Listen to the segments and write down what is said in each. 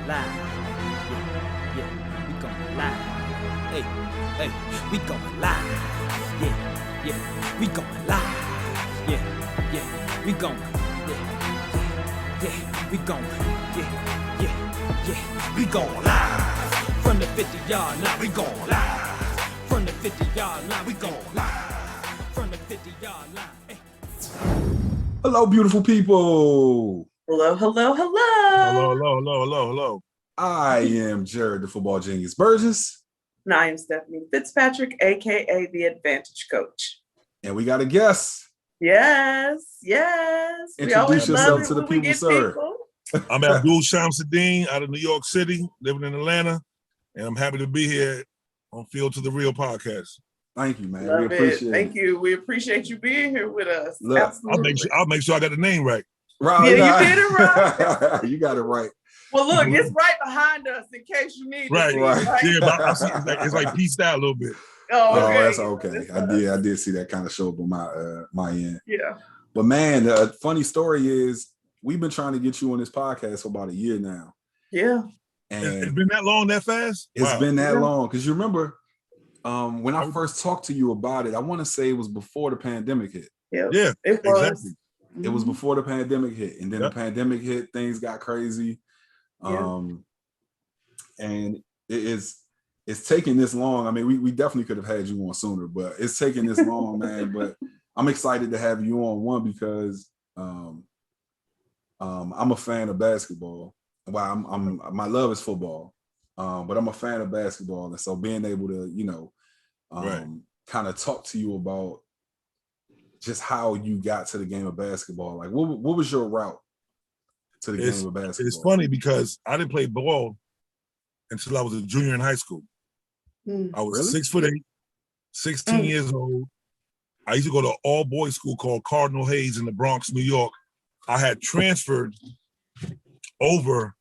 live. Yeah, we going live. Hey, we going live. Yeah, we going live. Yeah, we going. Yeah, we going. Yeah, we going live. From the 50-yard line, we going live. From the 50-yard line, we going live. From the 50-yard line. Hey. Hello, beautiful people. Hello. I am Jarrett, the football genius Burgess. And I am Stephanie Fitzpatrick, aka the Advantage Coach. And we got a guest. Yes. Introduce yourself to the people, sir. I'm Abdul Shamsiddeen out of New York City, living in Atlanta, and I'm happy to be here on Field to the Real podcast. Thank you, man. Love we appreciate it. Thank you. We appreciate you being here with us. Look, absolutely. I'll make sure I got the name right. Right, yeah, you did it right. You got it right. Well, look, it's right behind us in case you need right. it. Right. Yeah, but I see it's like pieced out a little bit. Oh, okay. That's okay. I did see that kind of show up on my end. Yeah. But man, the funny story is we've been trying to get you on this podcast for about a year now. Yeah. And it's been that long, that fast? It's been that long. Because you remember when I first talked to you about it, I want to say it was before the pandemic hit. Yeah, it was. Exactly. It was before the pandemic hit. And then the pandemic hit, things got crazy. And it's taking this long. I mean, we definitely could have had you on sooner, but it's taking this long, man. But I'm excited to have you on, one, because I'm a fan of basketball. Well, my love is football, but I'm a fan of basketball, and so being able to, kind of talk to you about just how you got to the game of basketball. Like, what was your route to the game of basketball? It's funny because I didn't play ball until I was a junior in high school. I was 6'8", 16 years old. I used to go to an all-boys school called Cardinal Hayes in the Bronx, New York. I had transferred over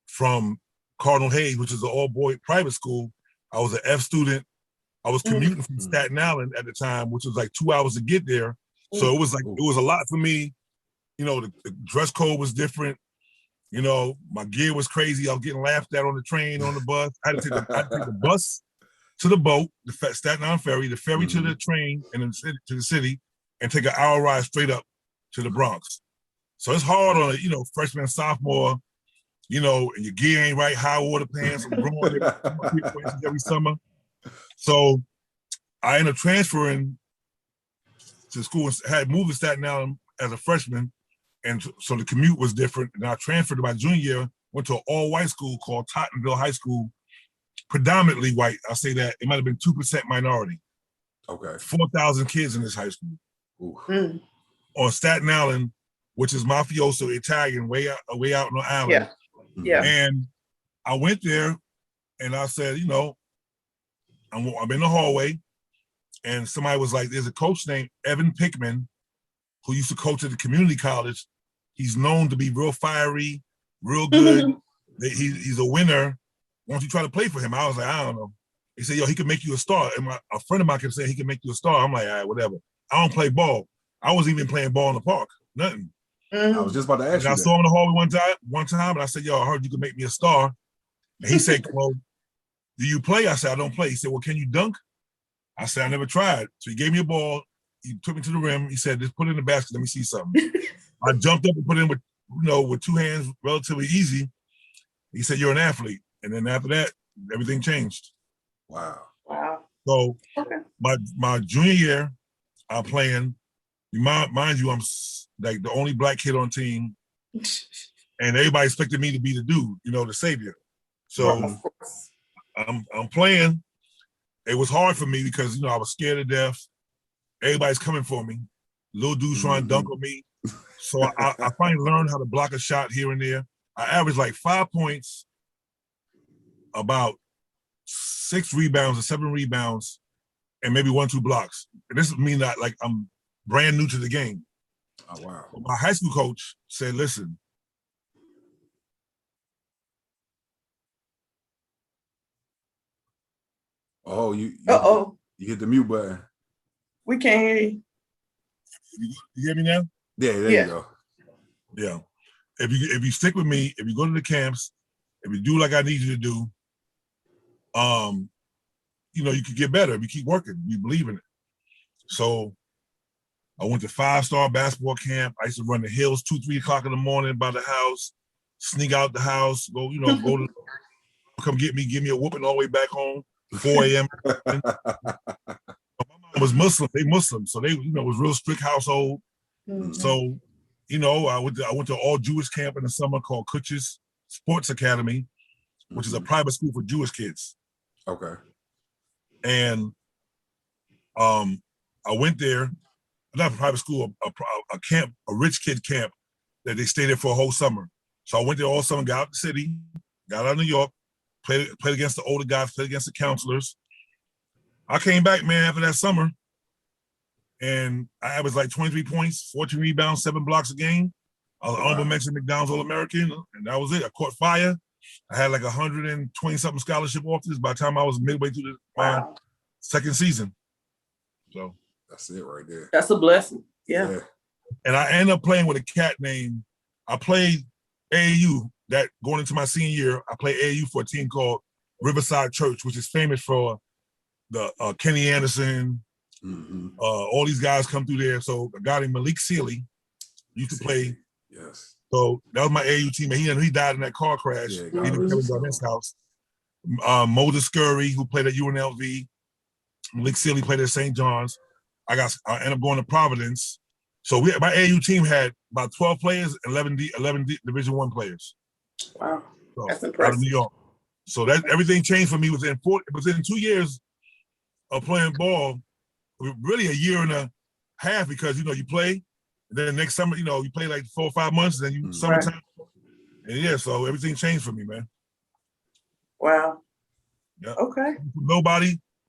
from Cardinal Hayes, which is an all-boy private school. I was an F student. I was commuting from Staten Island at the time, which was like 2 hours to get there. So it was a lot for me. You know, the dress code was different. You know, my gear was crazy. I was getting laughed at on the train, on the bus. I had to take the bus to the boat, the Staten Island ferry, the ferry to the train, and then to the city, and take an hour ride straight up to the Bronx. So it's hard on a, freshman, sophomore, and your gear ain't right, high water pants, I'm growing every summer. So I ended up transferring to school and had moved to Staten Island as a freshman. And so the commute was different. And I transferred to my junior year, went to an all-white school called Tottenville High School, predominantly white. I'll say that. It might have been 2% minority. Okay. 4,000 kids in this high school. On Staten Island, which is mafioso Italian, way out on the island. Yeah. And I went there and I said, I'm in the hallway, and somebody was like, there's a coach named Evan Pickman who used to coach at the community college. He's known to be real fiery, real good. He's a winner. Why don't you try to play for him? I was like, I don't know. He said, he could make you a star. And a friend of mine kept saying he could make you a star. I'm like, all right, whatever. I don't play ball. I wasn't even playing ball in the park. Nothing. I was just about to ask you. I saw him in the hallway one time, and I said, I heard you could make me a star. And he said, well, do you play? I said, I don't play. He said, well, can you dunk? I said, I never tried. So he gave me a ball. He took me to the rim. He said, just put it in the basket. Let me see something. I jumped up and put it in with two hands, relatively easy. He said, you're an athlete. And then after that, everything changed. Wow. So my junior year, I'm playing. Mind you, I'm like the only black kid on team. And everybody expected me to be the dude, the savior. So I'm playing. It was hard for me because, I was scared to death. Everybody's coming for me. Little dudes trying to dunk on me. So I finally learned how to block a shot here and there. I averaged like 5 points, about 6 rebounds or 7 rebounds, and maybe 1-2 blocks. And this means that like I'm brand new to the game. Oh, wow. But my high school coach said, listen, you hit the mute button. We can't hear you. You hear me now? Yeah, there you go. Yeah. If you stick with me, if you go to the camps, if you do like I need you to do, you know, you could get better if you keep working, you believe in it. So I went to 5-star basketball camp. I used to run the hills 2, 3 o'clock in the morning by the house, sneak out the house, go to come get me, give me a whooping all the way back home, 4 a.m. My mom was Muslim, they Muslim, so they, you know, was real strict household. Mhm. So, you know, I went to all Jewish camp in the summer called Kutch's Sports Academy, which is a private school for Jewish kids. Okay. And I went there, not a private school, a camp, a rich kid camp that they stayed there for a whole summer. So I went there all summer, got out the city, got out of New York, played against the older guys, played against the counselors. I came back, man, after that summer, and I averaged like 23 points, 14 rebounds, 7 blocks a game. I was honorable mention McDonald's All-American, and that was it. I caught fire. I had like 120-something scholarship offers by the time I was midway through my second season. So that's it right there. That's a blessing. Yeah. And I ended up playing with a cat named, I played AAU, that going into my senior year, I played AAU for a team called Riverside Church, which is famous for the Kenny Anderson, all these guys come through there. So a guy named Malik Sealy used to play. Yes. So that was my AAU team. And he died in that car crash. Yeah, He didn't come into his house. Moses Scurry, who played at UNLV. Malik Sealy played at St. John's. I ended up going to Providence. So my AAU team had about 12 players, 11 Division I players. Wow, so, that's impressive. Out of New York. So that everything changed for me within 2 years of playing ball. Really a year and a half, because you know you play, and then the next summer you play like 4 or 5 months, and then you summertime. And yeah, so everything changed for me, man. Wow. Yeah. Okay.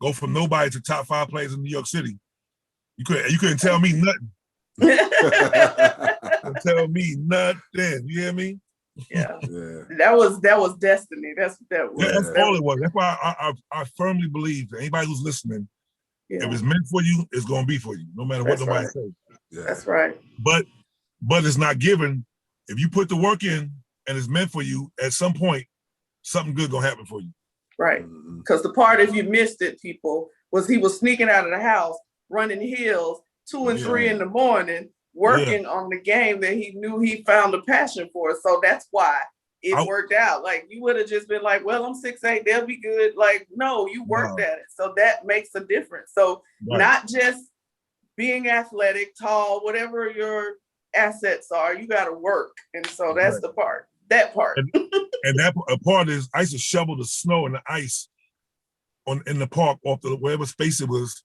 Go from nobody to top 5 players in New York City. You couldn't tell me nothing. Tell me nothing. You hear me? Yeah. That was destiny. That's all it was. That's why I firmly believe that anybody who's listening, if it's meant for you, it's gonna be for you, no matter what nobody says. Yeah. That's right. But it's not given. If you put the work in and it's meant for you, at some point, something good gonna happen for you. Right. Because the part, if you missed it, people, was he was sneaking out of the house, running hills 2 and 3 in the morning, working on the game that he knew he found a passion for. So that's why it worked out. Like, you would have just been like, well, I'm 6'8", they'll be good. Like, no, you worked at it. So that makes a difference. So not just being athletic, tall, whatever your assets are, you got to work. And so that's the part, that part. And that part is, I used to shovel the snow and the ice in the park off the whatever space it was,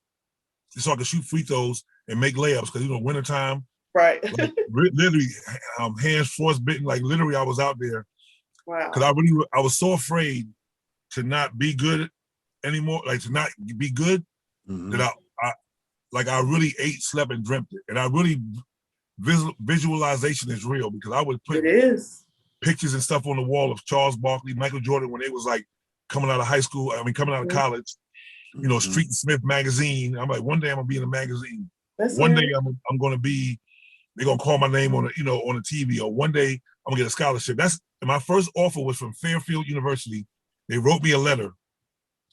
so I could shoot free throws and make layups, because wintertime. Right. Like, literally, hands frostbitten. Like literally, I was out there. Wow. Because I was so afraid to not be good anymore, like to not be good, that I really ate, slept, and dreamt it. And I really visualization is real, because I would put pictures and stuff on the wall of Charles Barkley, Michael Jordan when they was like coming out of high school. Coming out of college. Street and Smith magazine. I'm like, one day I'm gonna be in a magazine. One day I'm gonna be. They're gonna call my name on on the TV. Or one day I'm gonna get a scholarship. That's my first offer was from Fairfield University. They wrote me a letter,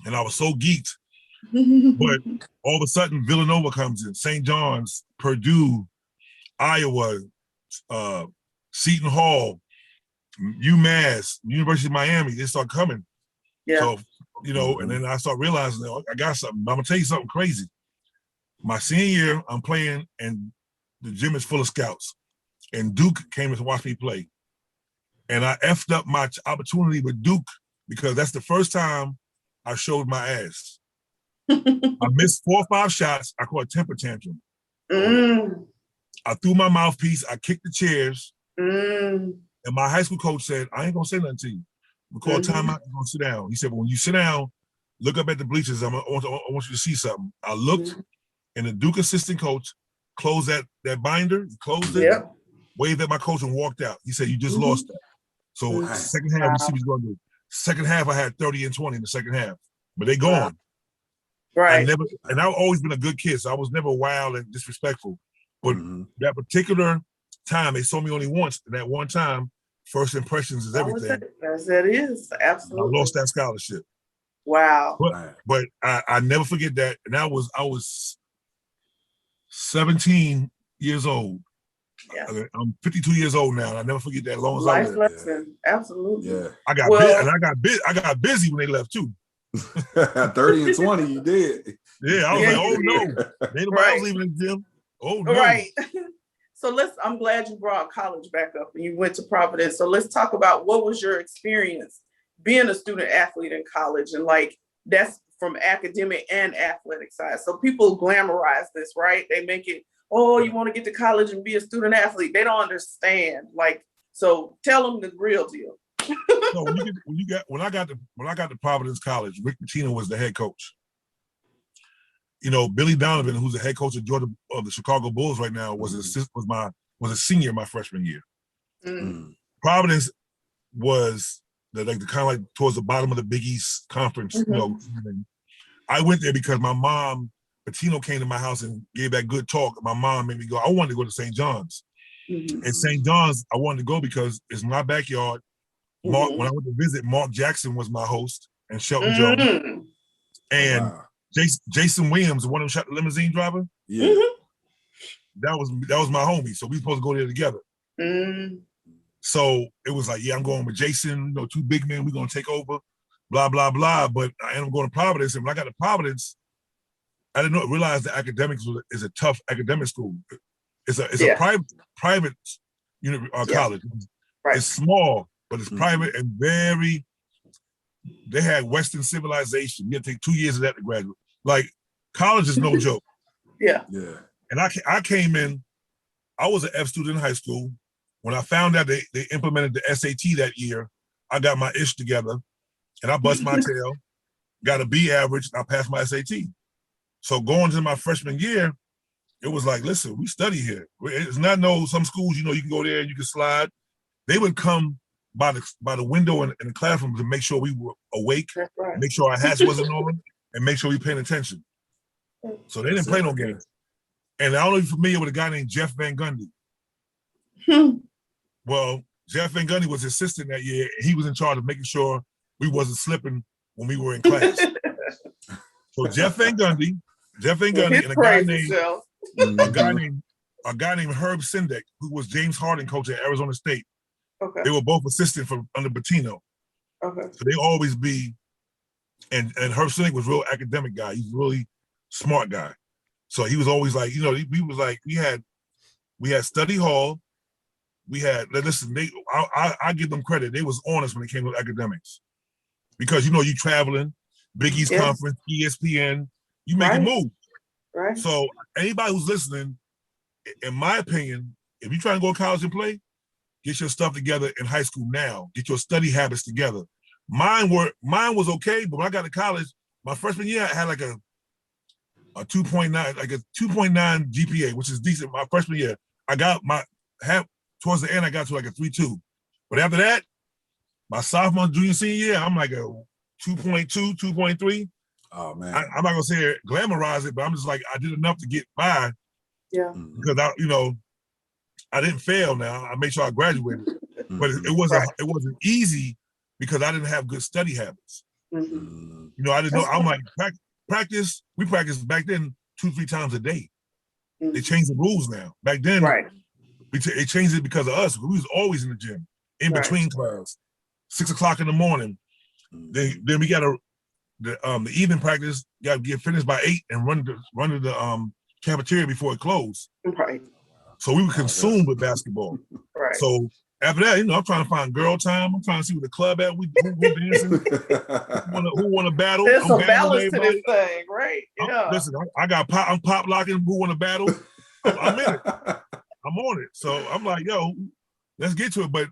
and I was so geeked. But all of a sudden, Villanova comes in, St. John's, Purdue, Iowa, Seton Hall, UMass, University of Miami. They start coming. Yeah. So and then I start realizing I got something. I'm gonna tell you something crazy. My senior year, I'm playing, and the gym is full of scouts. And Duke came to watch me play. And I effed up my opportunity with Duke, because that's the first time I showed my ass. I missed 4 or 5 shots. I caught a temper tantrum. I threw my mouthpiece. I kicked the chairs. And my high school coach said, I ain't gonna say nothing to you. We call timeout, you're gonna sit down. He said, when you sit down, look up at the bleachers. I want you to see something. I looked, and the Duke assistant coach closed that binder, closed it, waved at my coach, and walked out. He said, you just lost that. So second half, we see what he's gonna do. Second half, I had 30 and 20 in the second half, but they gone. Right. And I've always been a good kid, so I was never wild and disrespectful. But that particular time, they saw me only once, and that one time, first impressions is everything. Yes, it is. Absolutely. I lost that scholarship. Wow. But I never forget that. And I was 17 years old. Yeah. I'm 52 years old now. And I never forget that long as Life I live. lesson. Absolutely. Yeah. I got busy when they left too. 30 and 20, you did. Yeah, I was like, oh no. Ain't nobody else leaving the gym. Oh no. Right. So I'm glad you brought college back up and you went to Providence. So let's talk about what was your experience being a student athlete in college, and like that's from academic and athletic side. So people glamorize this, right? They make it, oh, you want to get to college and be a student athlete. They don't understand. Like, so tell them the real deal. No, when I got to Providence College, Rick Pitino was the head coach. You know, Billy Donovan, who's the head coach of the Chicago Bulls right now, was a senior my freshman year. Mm. Providence was the kind of like towards the bottom of the Big East Conference. Mm-hmm. You know, I went there because my mom, Pitino, came to my house and gave that good talk. My mom made me go. I wanted to go to St. John's. Mm-hmm. And St. John's, I wanted to go because it's my backyard. Mark, when I went to visit, Mark Jackson was my host and Shelton Jones. And Jason Williams, the one who shot the limousine driver. Yeah. That was my homie. So we supposed to go there together. So it was like, yeah, I'm going with Jason, you know, two big men, we're gonna take over, blah, blah, blah. But I ended up going to Providence. And when I got to Providence, I didn't realize that academics is a tough academic school. It's a private college. Right. It's small, but it's private and they had Western civilization. You had to take 2 years of that to graduate. Like, college is no joke. Yeah. And I came in, I was an F student in high school. When I found out they implemented the SAT that year, I got my ish together and I bust my tail, got a B average, and I passed my SAT. So going to my freshman year, it was like, listen, we study here. It's not some schools, you know, you can go there and you can slide. They would come by the window in the classroom to make sure we were awake, make sure our hats wasn't on, and make sure we paying attention. So they didn't play no games. And I don't know if you're familiar with a guy named Jeff Van Gundy. Well, Jeff Van Gundy was assistant that year. He was in charge of making sure we wasn't slipping when we were in class. So Jeff Van Gundy, and a guy named Herb Sendek, who was James Harden coach at Arizona State. Okay. They were both assistant under Pitino. Okay. So they always be, and Herb Sendek was a real academic guy. He's a really smart guy. So he was always like, you know, we had study hall. We had, listen, I give them credit. They was honest when it came to academics. Because, you know, you traveling, Big East Conference, ESPN, you make a move. Right. So anybody who's listening, in my opinion, if you're trying to go to college and play, get your stuff together in high school now. Get your study habits together. Mine was okay, but when I got to college, my freshman year, I had like a 2.9, like a 2.9 GPA, which is decent. My freshman year, I got towards the end, I got to like a 3.2. But after that, my sophomore, junior, senior year, I'm like a 2.2, 2.3. Oh man. I'm not gonna say glamorize it, but I'm just like, I did enough to get by. Yeah. Because I didn't fail now. I made sure I graduated. But it wasn't easy because I didn't have good study habits. You know, I didn't know. I'm like, practice. We practiced back then 2-3 times a day. They changed the rules now. Back then, they changed it because of us. We was always in the gym, in between class, 6 o'clock in the morning. Then we got the evening practice. Got to get finished by 8 and run to the cafeteria before it closed. Right. So we were consumed with basketball. Right. So after that, you know, I'm trying to find girl time. I'm trying to see where the club at. We're dancing. Who want to battle? There's some balance to this thing, right? Yeah. Listen, I'm pop locking. Who want to battle? I'm in it. I'm on it. So I'm like, yo, let's get to it. But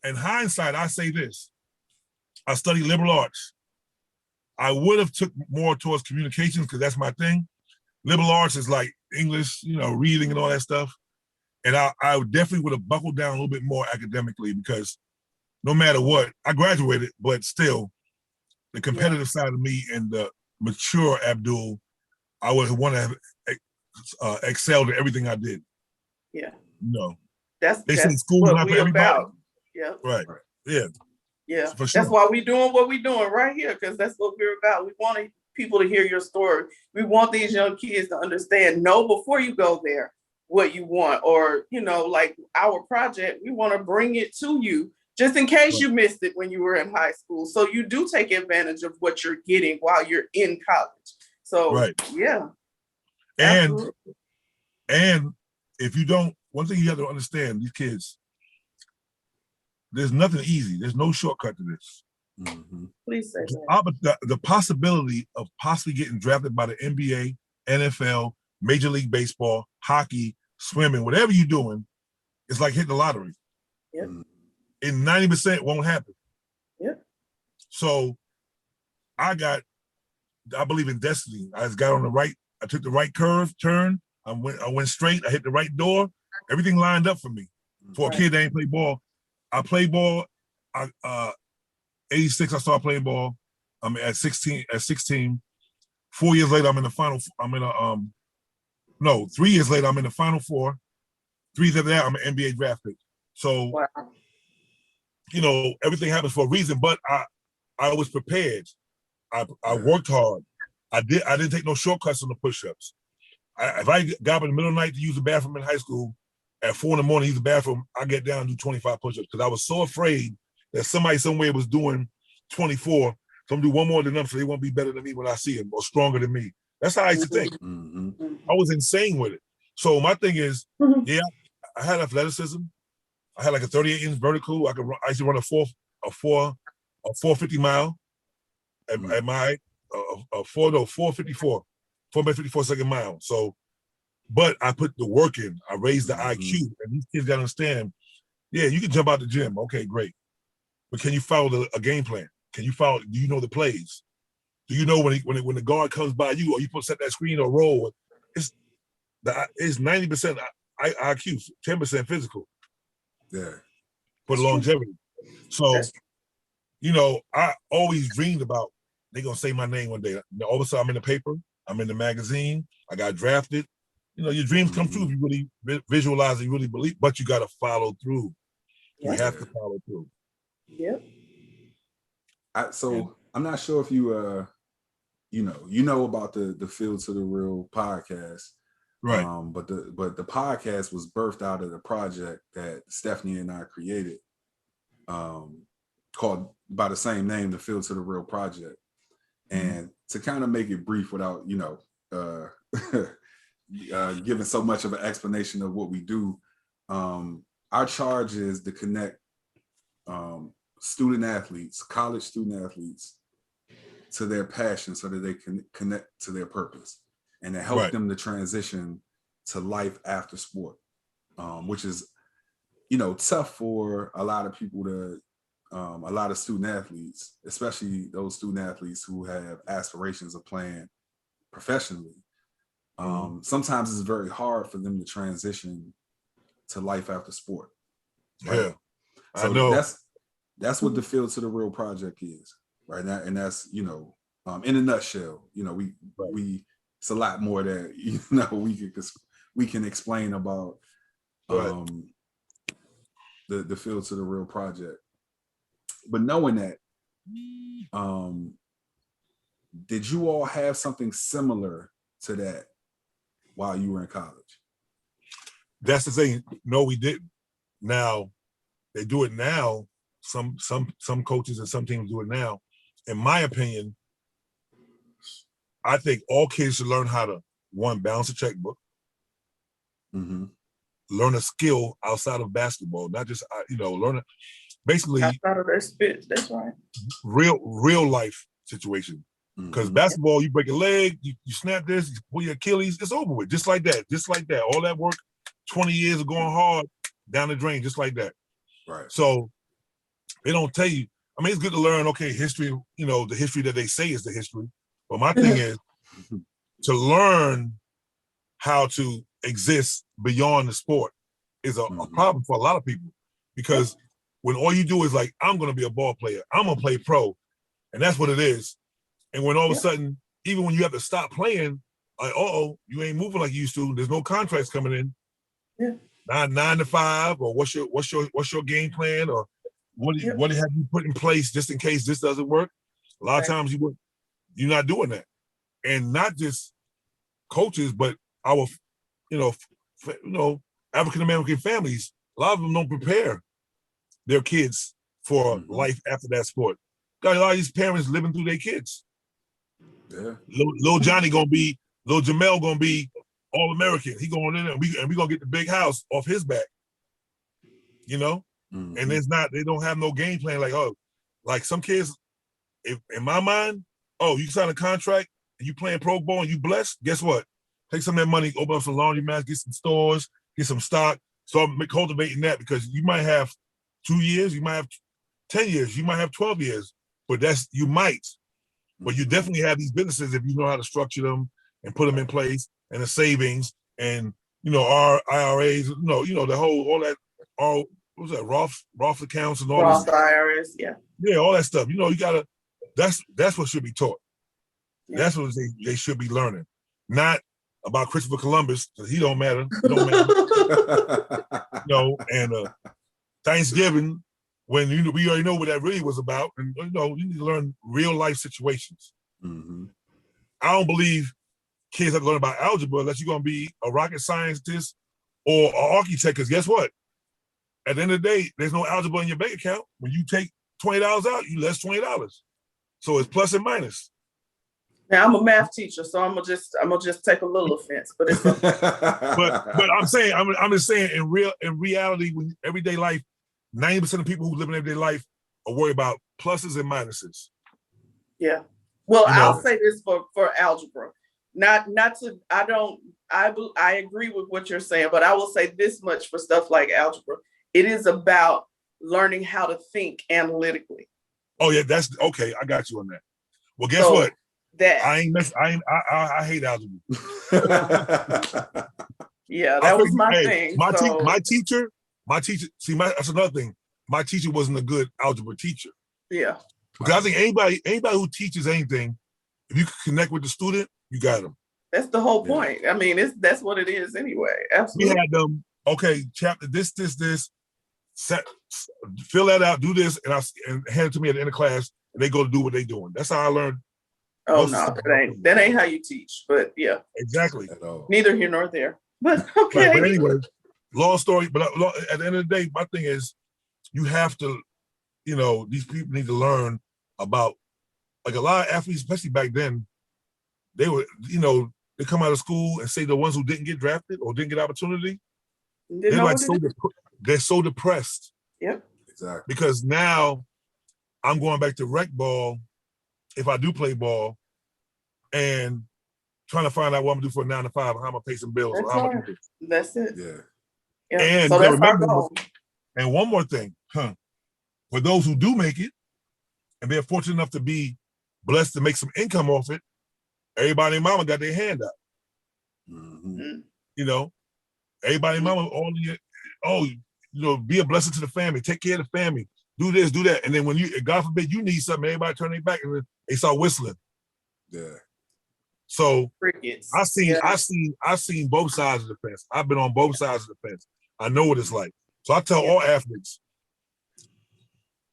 in hindsight, I say this. I studied liberal arts. I would have took more towards communications because that's my thing. Liberal arts is like English, you know, reading and all that stuff. And I definitely would have buckled down a little bit more academically because no matter what, I graduated, but still, the competitive side of me and the mature Abdul, I would want to have excelled at everything I did. Yeah. No. That's school what we for everybody. About. Yeah. Right. Yeah. Yeah. For sure. That's why we're doing what we're doing right here, because that's what we're about. We want people to hear your story. We want these young kids to understand, know before you go there what you want, or, you know, like our project, we want to bring it to you just in case you missed it when you were in high school. So you do take advantage of what you're getting while you're in college. So, yeah. And if you don't, one thing you have to understand, these kids, there's nothing easy. There's no shortcut to this. Mm-hmm. Please say that. The possibility of possibly getting drafted by the NBA, NFL, Major League Baseball, hockey, swimming, whatever you're doing, it's like hitting the lottery. Yep. And 90% won't happen. Yep. So I believe in destiny. I just got on I took the right turn. I went straight. I hit the right door. Everything lined up for me. For a kid that ain't play ball, I play ball. 86, I started playing ball. I'm at 16. 4 years later, I'm in the final. 3 years later, I'm in the final four. 3 years after that, I'm an NBA draft pick. So, you know, everything happens for a reason. But I was prepared. I worked hard. I didn't take no shortcuts on the push-ups. If I got up in the middle of the night to use the bathroom in high school, at 4 a.m, use the bathroom, I get down and do 25 push-ups because I was so afraid that somebody somewhere was doing 24. So I'm gonna do one more than them so they won't be better than me when I see them or stronger than me. That's how I used to think. Mm-hmm. I was insane with it. So my thing is, I had athleticism. I had like a 38-inch vertical. I used to run a 450 mile at my 454 second mile. So, but I put the work in. I raised the IQ, and these kids gotta understand. Yeah, you can jump out the gym. Okay, great. But can you follow a game plan? Do you know the plays? Do you know when the guard comes by you, or you put set that screen or roll? It's 90% IQ, 10% physical. Yeah. For the longevity. So, you know, I always dreamed about they're gonna say my name one day. All of a sudden I'm in the paper, I'm in the magazine, I got drafted. You know, your dreams come true if you really visualize and you really believe, but you gotta follow through. You have to follow through. Yep. So I'm not sure if you you know about the Field to the Real podcast. Right. But the podcast was birthed out of the project that Stephanie and I created, called by the same name, the Field to the Real Project. And to kind of make it brief without, giving so much of an explanation of what we do, our charge is to connect college student athletes to their passion so that they can connect to their purpose and to help them to transition to life after sport, which is, tough for a lot of people a lot of student athletes, especially those student athletes who have aspirations of playing professionally. Sometimes it's very hard for them to transition to life after sport. Right? Yeah, so I know. That's what the Field to the Real project is, right now, and that's in a nutshell. We it's a lot more that we can explain about the Field to the Real project. But knowing that, did you all have something similar to that while you were in college? That's the thing. No, we didn't. Now, they do it now. Some coaches and some teams do it now. In my opinion, I think all kids should learn how to, one, balance a checkbook, learn a skill outside of basketball, not just learn it. Basically, outside of their spit. That's right. Real life situation. Because basketball, you break a leg, you snap this, you pull your Achilles, it's over with. Just like that. All that work, 20 years of going hard, down the drain, just like that. Right. So they don't tell you. I mean, it's good to learn, history, the history that they say is the history. But my thing is to learn how to exist beyond the sport is a problem for a lot of people. Because when all you do is like, I'm going to be a ball player, I'm going to play pro, and that's what it is. And when all of a sudden, even when you have to stop playing, like, you ain't moving like you used to. There's no contracts coming in. Yeah. 9 to 5, or what's your game plan? Or what have you put in place just in case this doesn't work? A lot of times you're not doing that. And not just coaches, but our, African-American families, a lot of them don't prepare their kids for life after that sport. Got a lot of these parents living through their kids. Yeah. Little Jamel gonna be All-American. He going in there and we gonna get the big house off his back. And they don't have no game plan. Like some kids, if in my mind, you sign a contract and you playing pro ball and you blessed, guess what? Take some of that money, open up some laundromats, get some stores, get some stock. So I'm cultivating that because you might have 2 years, you might have 10 years, you might have 12 years, but you might. But you definitely have these businesses if you know how to structure them and put them in place, and the savings and our IRAs, the whole what was that, Roth accounts and all Roth IRAs, yeah, all that stuff. You gotta. That's what should be taught. Yeah. That's what they should be learning, not about Christopher Columbus, because he don't matter. And Thanksgiving, when we already know what that really was about, and you need to learn real life situations. I don't believe kids are learning about algebra unless you're going to be a rocket scientist or an architect. Because guess what? At the end of the day, there's no algebra in your bank account. When you take $20 out, you less $20. So it's plus and minus. Now I'm a math teacher, so I'm gonna just take a little offense, but it's but I'm just saying in reality, when everyday life, 90% of people who live in everyday life are worried about pluses and minuses. Yeah. Well, I'll say this for algebra. I agree with what you're saying, but I will say this much for stuff like algebra. It is about learning how to think analytically. Oh yeah, that's okay. I got you on that. Well, guess what? I hate algebra. Yeah, that was my thing. My teacher. See, that's another thing. My teacher wasn't a good algebra teacher. Yeah. Because I think anybody who teaches anything, if you can connect with the student, you got them. That's the whole point. I mean, that's what it is anyway. Absolutely. We had them. Okay, chapter this. Fill that out. Do this, and hand it to me at the end of class, and they go to do what they're doing. That's how I learned. Oh no, that ain't how you teach. But yeah, exactly. Neither here nor there. But okay. Right, but anyway, long story. But at the end of the day, my thing is, you have to, these people need to learn about, like, a lot of athletes, especially back then. They were, they come out of school and say the ones who didn't get drafted or didn't get opportunity. They're so depressed. Yep. Exactly. Because now I'm going back to rec ball, if I do play ball, and trying to find out what I'm gonna do for a 9 to 5, how I'm gonna pay some bills. That's it. Yeah. And so that's our goal. And one more thing, for those who do make it, and they're fortunate enough to be blessed to make some income off it, everybody and mama got their hand out. Everybody and mama, be a blessing to the family, take care of the family, do this, do that. And then when God forbid you need something, everybody turn their back and they start whistling. Yeah. So crickets. I've seen both sides of the fence. I've been on both sides of the fence. I know what it's like. So I tell all athletes,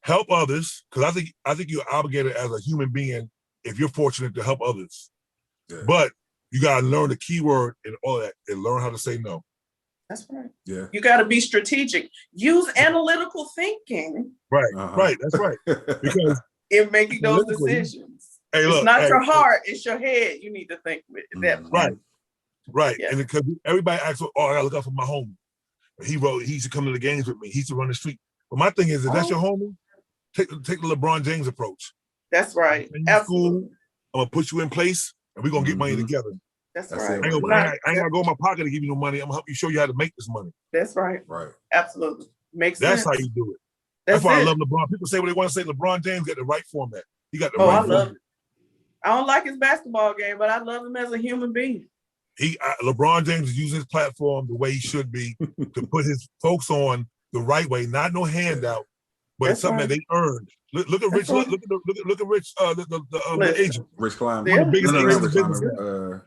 help others, because I think you're obligated as a human being if you're fortunate to help others. Yeah. But you gotta learn the key word and all that, and learn how to say no. That's right. Yeah. You got to be strategic. Use analytical thinking. Right. Right. That's right. Because in making those decisions, it's not your heart; it's your head. You need to think with that. Right. Yeah. And because everybody asks, "Oh, I gotta look out for my homie. He used to come to the games with me. He used to run the street." But my thing is, if that's your homie, take the LeBron James approach. That's right. Absolutely. I'm gonna put you in place, and we're gonna get money together. That's right. I ain't gonna go in my pocket to give you no money. I'm gonna help you show you how to make this money. That's right. Right. Absolutely. Makes sense. That's how you do it. That's why I love LeBron. People say what they want to say. LeBron James got the right format. He got the right format. I love it. I don't like his basketball game, but I love him as a human being. LeBron James is using his platform the way he should be to put his folks on the right way, not no handout, but it's something that they earned. Look at Rich. Look at Rich. The agent, Rich Kleiman. One of the biggest agents in business.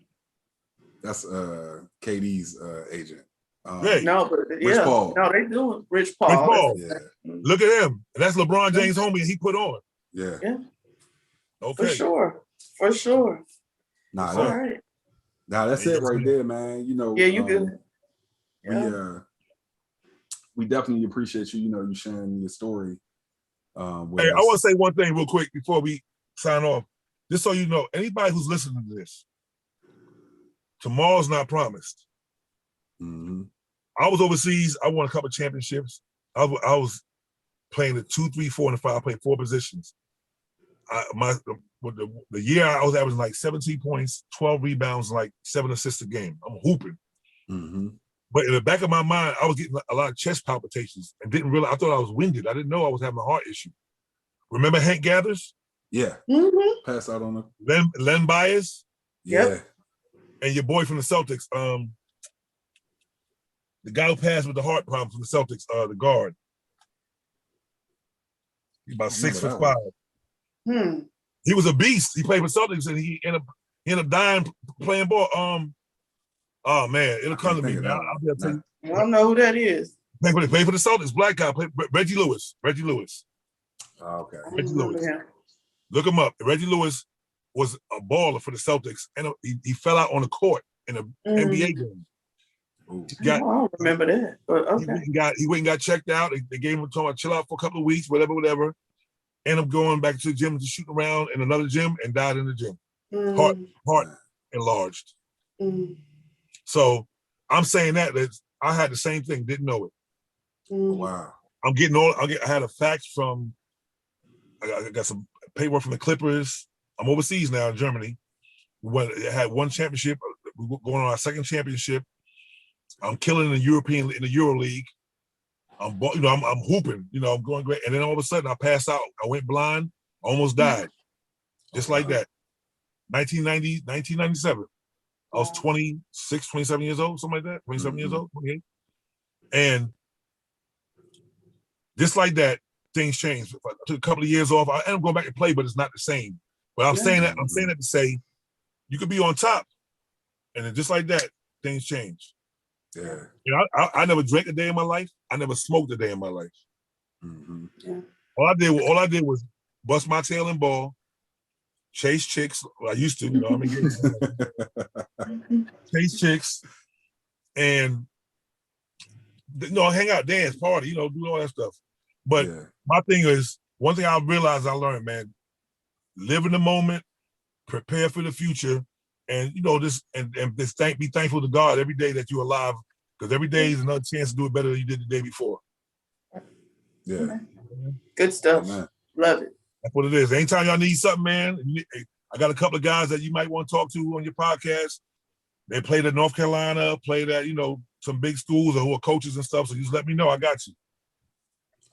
That's KD's agent. No, but Rich Paul. No, they doing Rich Paul. Rich Paul. Yeah. Look at him. That's LeBron James' homie he put on. Yeah. Okay. For sure. Nah, All right. Nah, that's it right there, man. You know, you good. We definitely appreciate you, you sharing your story. Hey, I want to say one thing real quick before we sign off. Just so you know, anybody who's listening to this, tomorrow's not promised. Mm-hmm. I was overseas. I won a couple of championships. I was playing the 2, 3, 4, and 5. I played 4 positions. The year I was averaging like 17 points, 12 rebounds, like 7 assists a game. I'm hooping. Mm-hmm. But in the back of my mind, I was getting a lot of chest palpitations and didn't realize. I thought I was winded. I didn't know I was having a heart issue. Remember Hank Gathers? Yeah. Mm-hmm. Pass out on the Len Bias? Yeah. And your boy from the Celtics, the guy who passed with the heart problem from the Celtics, the guard. He's about 6'5". He was a beast. He played for Celtics and he ended up dying playing ball. Oh man, it'll come to me, man. I'll be able to tell you. I don't know who that is. Played for the Celtics, black guy, Reggie Lewis. Oh, okay. Reggie Lewis. Look him up. Reggie Lewis was a baller for the Celtics, and he fell out on the court in an NBA game. I don't remember that, but okay. He went and got checked out. They gave him a chill out for a couple of weeks, whatever. Ended up going back to the gym to shoot around in another gym and died in the gym. Heart enlarged. So I'm saying that I had the same thing, didn't know it. Wow. I had a fax from, I got some paperwork from the Clippers. I'm overseas now in Germany. We had one championship. We're going on our second championship. I'm killing in the Euro League. I'm hooping. I'm going great. And then all of a sudden I passed out. I went blind. Almost died. Just like that. 1997. I was 26, 27 years old, something like that. 27 years old, 28. And just like that, things changed. I took a couple of years off. I ended up going back and play, but it's not the same. But I'm saying that to say you could be on top, and then just like that, things change. Yeah. I never drank a day in my life. I never smoked a day in my life. Mm-hmm. Yeah. All I did was bust my tail and ball, chase chicks. Well, I used to, chase chicks, and hang out, dance, party, do all that stuff. But my thing is, one thing I realized I learned, man, live in the moment, prepare for the future, and be thankful to God every day that you're alive, because every day is another chance to do it better than you did the day before. Yeah. Good stuff. Love it. That's what it is. Anytime y'all need something, man, I got a couple of guys that you might want to talk to on your podcast. They played at North Carolina, played at, some big schools or who are coaches and stuff. So you just let me know. I got you.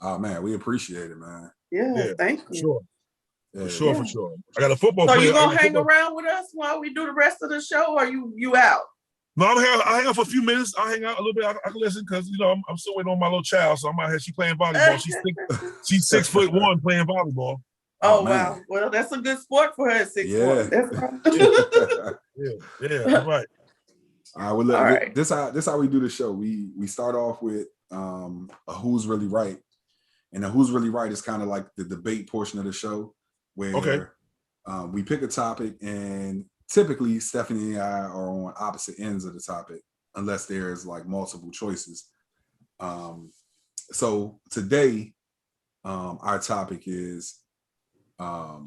Oh, man, we appreciate it, man. Yeah, thank you. Sure. Yeah, For sure. I got a football player. So you going to hang around with us while we do the rest of the show, or you out? No, I hang out for a few minutes. I hang out a little bit. I can listen because, I'm still waiting on my little child. So I'm out here. She's playing volleyball. She's 6'1" playing volleyball. Oh, wow. Well, that's a good sport for her at 6'1". That's right. Yeah, that's right. All right. This how we do the show. We start off with a who's really right, and a who's really right is kind of like the debate portion of the show, where we pick a topic, and typically Stephanie and I are on opposite ends of the topic, unless there's like multiple choices. So today, our topic is, are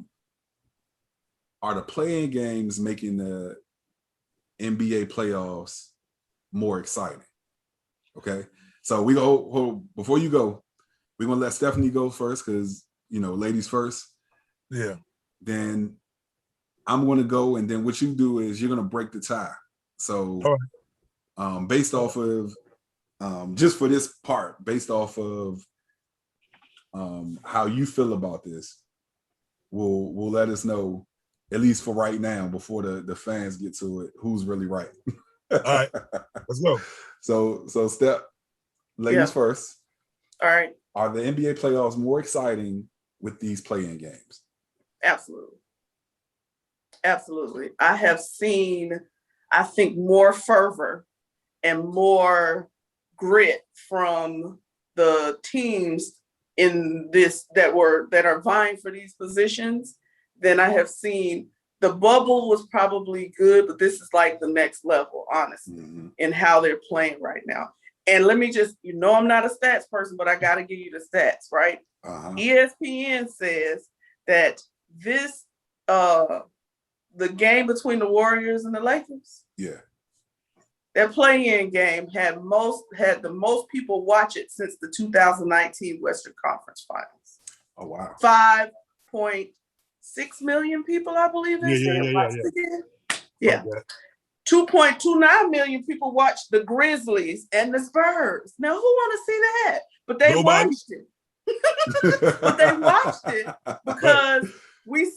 the play-in games making the NBA playoffs more exciting? Okay, so we go. Before you go, we're gonna let Stephanie go first, because ladies first. Yeah. Then I'm gonna go, and then what you do is you're gonna break the tie. So, based off of just for this part, based off of how you feel about this, we'll let us know, at least for right now, before the fans get to it, who's really right. All right, let's go. So Steph, ladies first. All right. Are the NBA playoffs more exciting with these play-in games? Absolutely. I have seen, I think, more fervor and more grit from the teams in this that are vying for these positions than I have seen. The bubble was probably good, but this is like the next level, honestly, in how they're playing right now. And let me just, I'm not a stats person, but I got to give you the stats, right? ESPN says that this, the game between the Warriors and the Lakers, their play-in game had the most people watch it since the 2019 Western Conference Finals. Oh, wow. 5.6 million people, I believe. Yeah. 2.29 million people watched the Grizzlies and the Spurs. Now, who want to see that? But they watched it. But they watched it because we're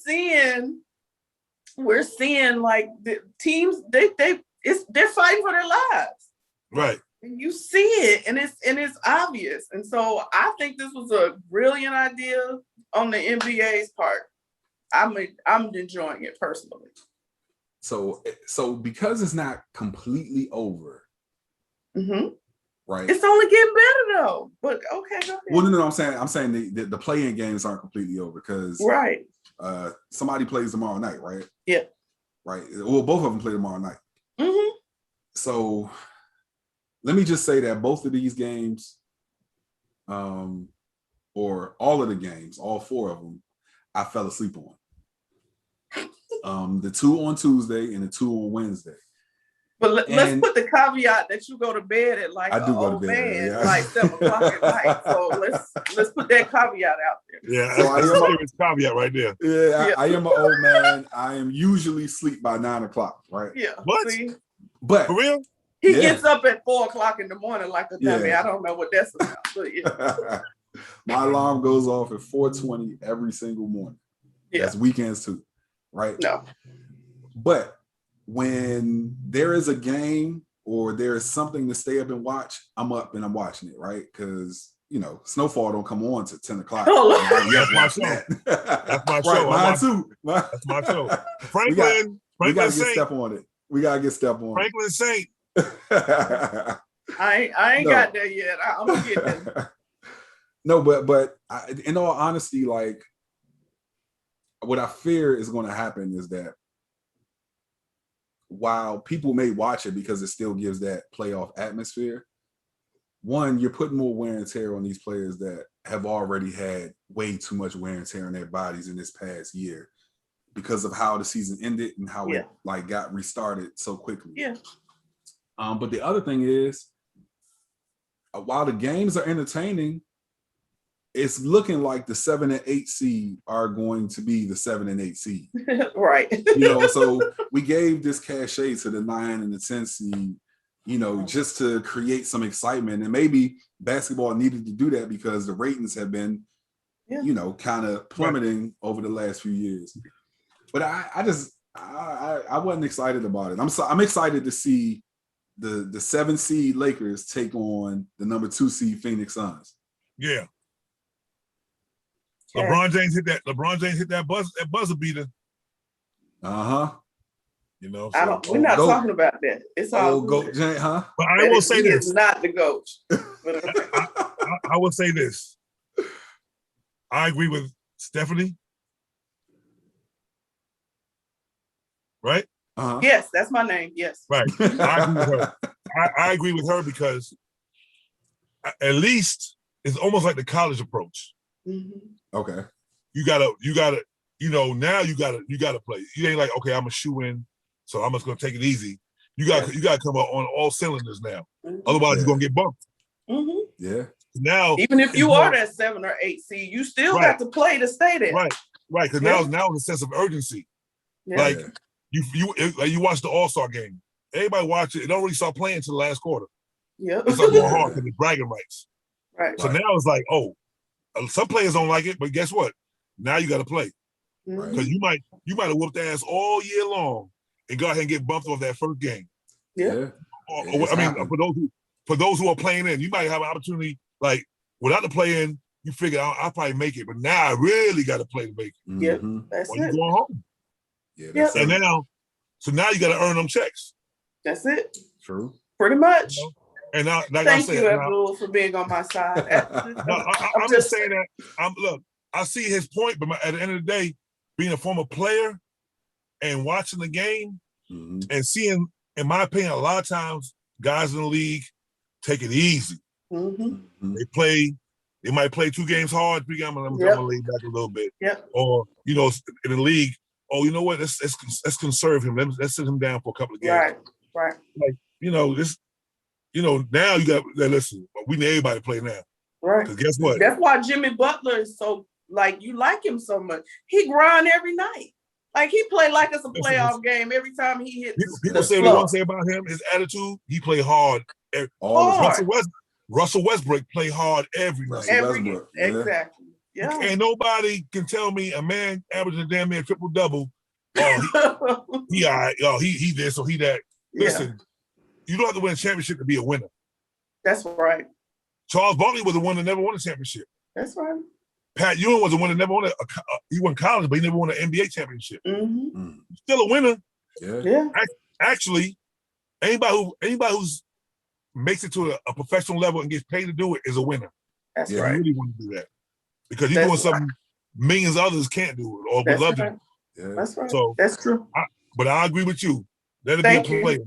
seeing like the teams they're fighting for their lives. Right. And you see it, and it's obvious. And so I think this was a brilliant idea on the NBA's part. I'm enjoying it personally. So because it's not completely over, right? It's only getting better though. But okay, go ahead. Well, no, I'm saying the play-in games aren't completely over because somebody plays tomorrow night, right? Yeah. Right. Well, both of them play tomorrow night. So let me just say that both of these games, or all of the games, all four of them, I fell asleep on. The two on Tuesday and the two on Wednesday. But let's put the caveat that you go to bed at like an old man, like 7 o'clock at night. So let's put that caveat out there. Yeah, so that's a serious caveat right there. Yeah, I am an old man. I am usually asleep by 9 o'clock, right? Yeah. What? See? But for real? He gets up at 4 o'clock in the morning like a dummy. I don't know what that's about. But my alarm goes off at 4:20 every single morning. Yeah. That's weekends too, right? No. But when there is a game or there is something to stay up and watch, I'm up and I'm watching it, right? Because Snowfall don't come on till 10 o'clock. That's my show. That's my show. Mine too. That's my show. We gotta get step on it. We gotta get step on Franklin Saint. I ain't got there yet. I'm gonna get there. No, but in all honesty, like what I fear is going to happen is that while people may watch it because it still gives that playoff atmosphere, one, you're putting more wear and tear on these players that have already had way too much wear and tear on their bodies in this past year because of how the season ended and how it got restarted so quickly. Yeah. But the other thing is, while the games are entertaining, it's looking like the 7 and 8 seed are going to be the 7 and 8 seed. Right. So we gave this cachet to the 9 and the 10 seed, just to create some excitement. And maybe basketball needed to do that because the ratings have been, kind of plummeting over the last few years. But I wasn't excited about it. I'm excited to see the 7 seed Lakers take on the number 2 seed Phoenix Suns. Yeah. LeBron James hit that buzzer beater. So we're not talking about that. It's all GOAT James, huh? But I will say this. It's not the GOAT. I will say this. I agree with Stephanie. Right? Yes, that's my name. Yes. Right. I agree with her. I agree with her because at least it's almost like the college approach. Okay. You gotta, now you gotta play. You ain't like, okay, I'm a shoe in, so I'm just gonna take it easy. You gotta come out on all cylinders now. Otherwise, you're gonna get bumped. Yeah. Now, even if you are that 7 or 8 seed, you still got to play to stay there. Right. Because now it's a sense of urgency. Yeah. Like you watch the All-Star game. Everybody watch it. It don't really start playing until the last quarter. Yeah. It's like going hard because it's bragging rights. Right. So now it's like, some players don't like it, but guess what? Now you got to play because you might have whooped ass all year long and go ahead and get bumped off that first game. Yeah. For those who are playing in, you might have an opportunity like without the play in, you figure I'll probably make it, but now I really got to play to make it. Yeah, that's it. You're going home. Yeah. And now you got to earn them checks. That's it. True. Pretty much. And now, like Thank I said, you, Abdul, for being on my side. I'm just saying that. Look, I see his point, but at the end of the day, being a former player and watching the game and seeing, in my opinion, a lot of times guys in the league take it easy. They might play 2 games hard, 3 games. I'm gonna lay back a little bit. Or in the league, you know what? Let's conserve him. Let's sit him down for a couple of games. Right. Like this. Now you got that. Listen, we need everybody to play now. Right. Because guess what? That's why Jimmy Butler is so you like him so much. He grind every night. Like he play like it's a playoff game every time he hits. People say what they want to say about him, his attitude. He play hard. Russell Westbrook play hard every night. Exactly. Yeah. And nobody can tell me a man averaging a damn near triple-double. Oh, he all right. Oh, he this or he that. Listen, you don't have to win a championship to be a winner. That's right. Charles Barkley was the one that never won a championship. That's right. Pat Ewing was the one that never won he won college, but he never won an NBA championship. Still a winner. Yeah. Actually, anybody who's makes it to a professional level and gets paid to do it is a winner. That's right. You really want to do that because you're doing something millions of others can't do it or would love to. Yeah. That's right. So that's true. But I agree with you. Let it be a player.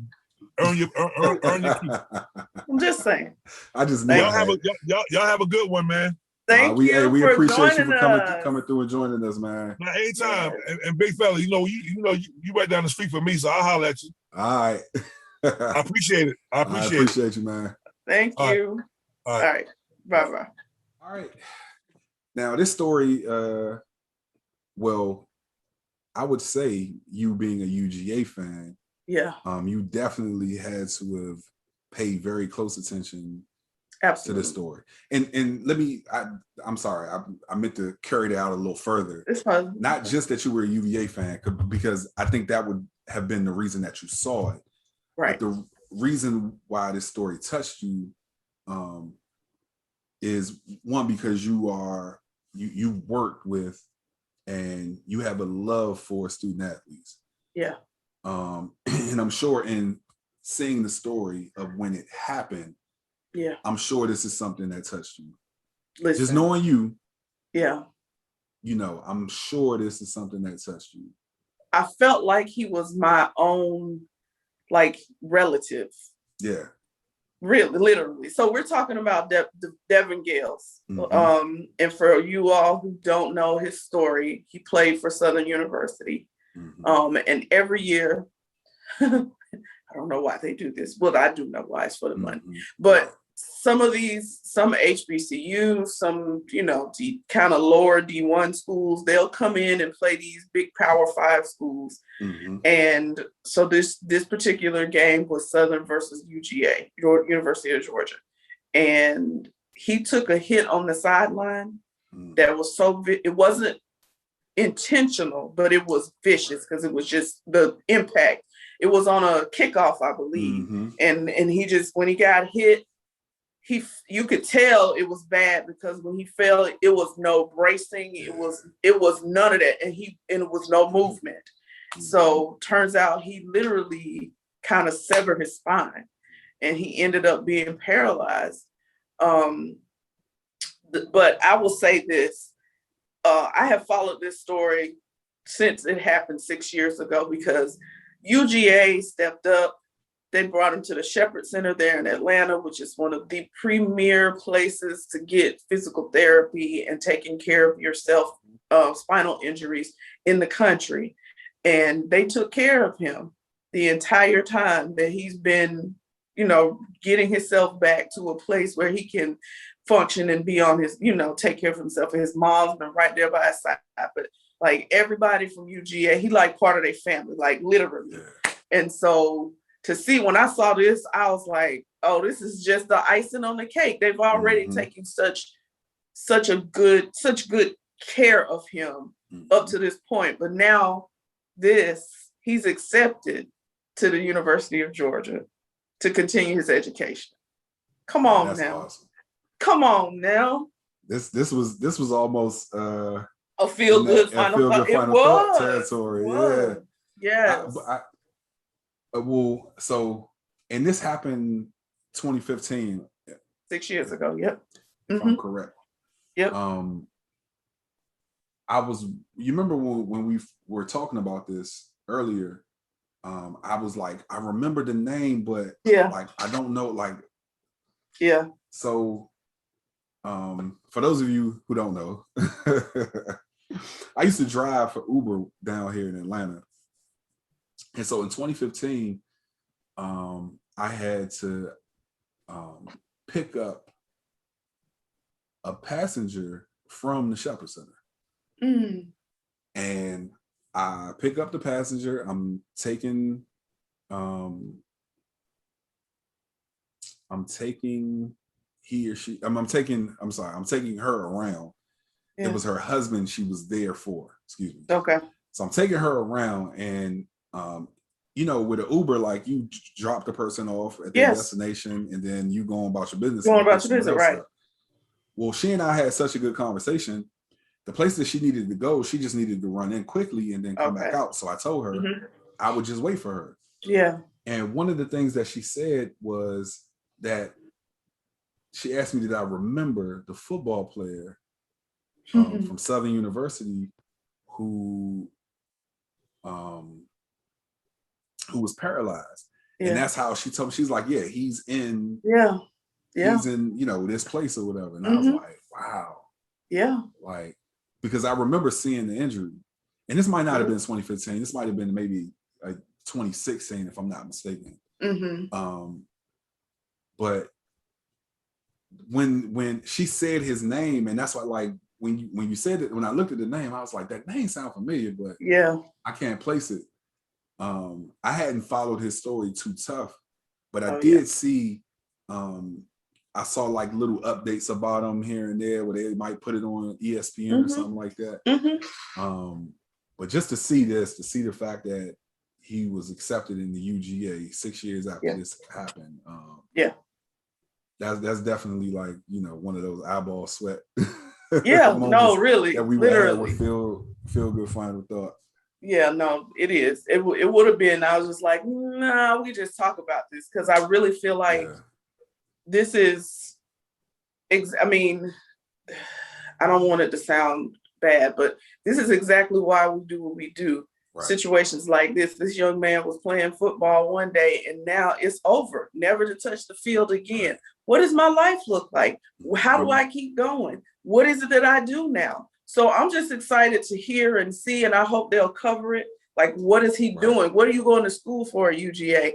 Earn your keep. I'm just saying. Y'all have a good one, man. Thank you. We for appreciate you for us. coming through and joining us, man. Now, anytime. And big fella, you right down the street from me, so I'll holler at you. All right. I appreciate it. I appreciate you, man. Thank you. All right. Bye-bye. All right. Now, this story, well, I would say you being a UGA fan, you definitely had to have paid very close attention to this story. And let me, I'm sorry, I meant to carry that out a little further. It's fine. Not just that you were a UVA fan, because I think that would have been the reason that you saw it. Right. But the reason why this story touched you is one, because you worked with and you have a love for student athletes. Yeah. And I'm sure in seeing the story of when it happened, I'm sure this is something that touched you. Listen, just knowing you, I'm sure this is something that touched you. I felt like he was my own, relative. Yeah. Really, literally. So we're talking about Devon Gales. And for you all who don't know his story, he played for Southern University. And every year, I don't know why they do this. Well, I do know why, it's for the money. But some HBCUs, some, kind of lower D1 schools, they'll come in and play these big Power 5 schools. And so this particular game was Southern versus UGA, University of Georgia. And he took a hit on the sideline that was it wasn't intentional, but it was vicious because it was just the impact. It was on a kickoff, I believe. And he just, when he got hit, you could tell it was bad because when he fell, it was no bracing. It was none of that. And it was no movement. So turns out he literally kind of severed his spine and he ended up being paralyzed. But I will say this, I have followed this story since it happened 6 years ago because UGA stepped up. They brought him to the Shepherd Center there in Atlanta, which is one of the premier places to get physical therapy and taking care of yourself, spinal injuries in the country. And they took care of him the entire time that he's been, getting himself back to a place where he can function and be on his, take care of himself. And his mom's been right there by his side. But everybody from UGA, he part of their family, literally. And so to see, when I saw this, I was like, oh, this is just the icing on the cake. They've already taken such good care of him up to this point. But now he's accepted to the University of Georgia to continue his education. Come on now. Awesome. Come on now. This was almost a feel good final thought territory. Yeah. Well, so, and this happened 2015. 6 years ago. Yep. If I'm correct. Yep. You remember when we were talking about this earlier, I was like, I remember the name, but like, I don't know, like, so, for those of you who don't know, I used to drive for Uber down here in Atlanta. And so in 2015, I had to pick up a passenger from the Shepherd Center. And I pick up the passenger. I'm taking her around. Yeah. It was her husband she was there for, excuse me. Okay. So I'm taking her around, and you know, with an Uber, like, you drop the person off at their destination and then you go about your business. Going about your business, right. Well, she and I had such a good conversation. The place that she needed to go, she just needed to run in quickly and then come back out. So I told her I would just wait for her. Yeah. And one of the things that she said was that she asked me, did I remember the football player from Southern University who was paralyzed. And that's how she told me. She's like, yeah, he's in he's in, you know, this place or whatever. And I was like, wow. Yeah. Like, because I remember seeing the injury. And this might not have been 2015. This might have been maybe like 2016, if I'm not mistaken. But when she said his name, and that's why, like, when you said it, when I looked at the name, I was like, that name sounds familiar, but I can't place it. I hadn't followed his story too tough, but I did see, I saw like little updates about him here and there where they might put it on ESPN or something like that. But just to see this, to see the fact that he was accepted in the UGA 6 years after this happened. That's definitely, like, you know, one of those eyeball sweat. No, really, that we literally would feel good final thought. Yeah, no, it is. It would have been. I was just like, nah, we just talk about this, because I really feel like this is. I mean, I don't want it to sound bad, but this is exactly why we do what we do. Right. Situations like this. This young man was playing football one day, and now it's over. Never to touch the field again. Right. What does my life look like? How do I keep going? What is it that I do now? So I'm just excited to hear and see, and I hope they'll cover it. Like, what is he doing? What are you going to school for at UGA?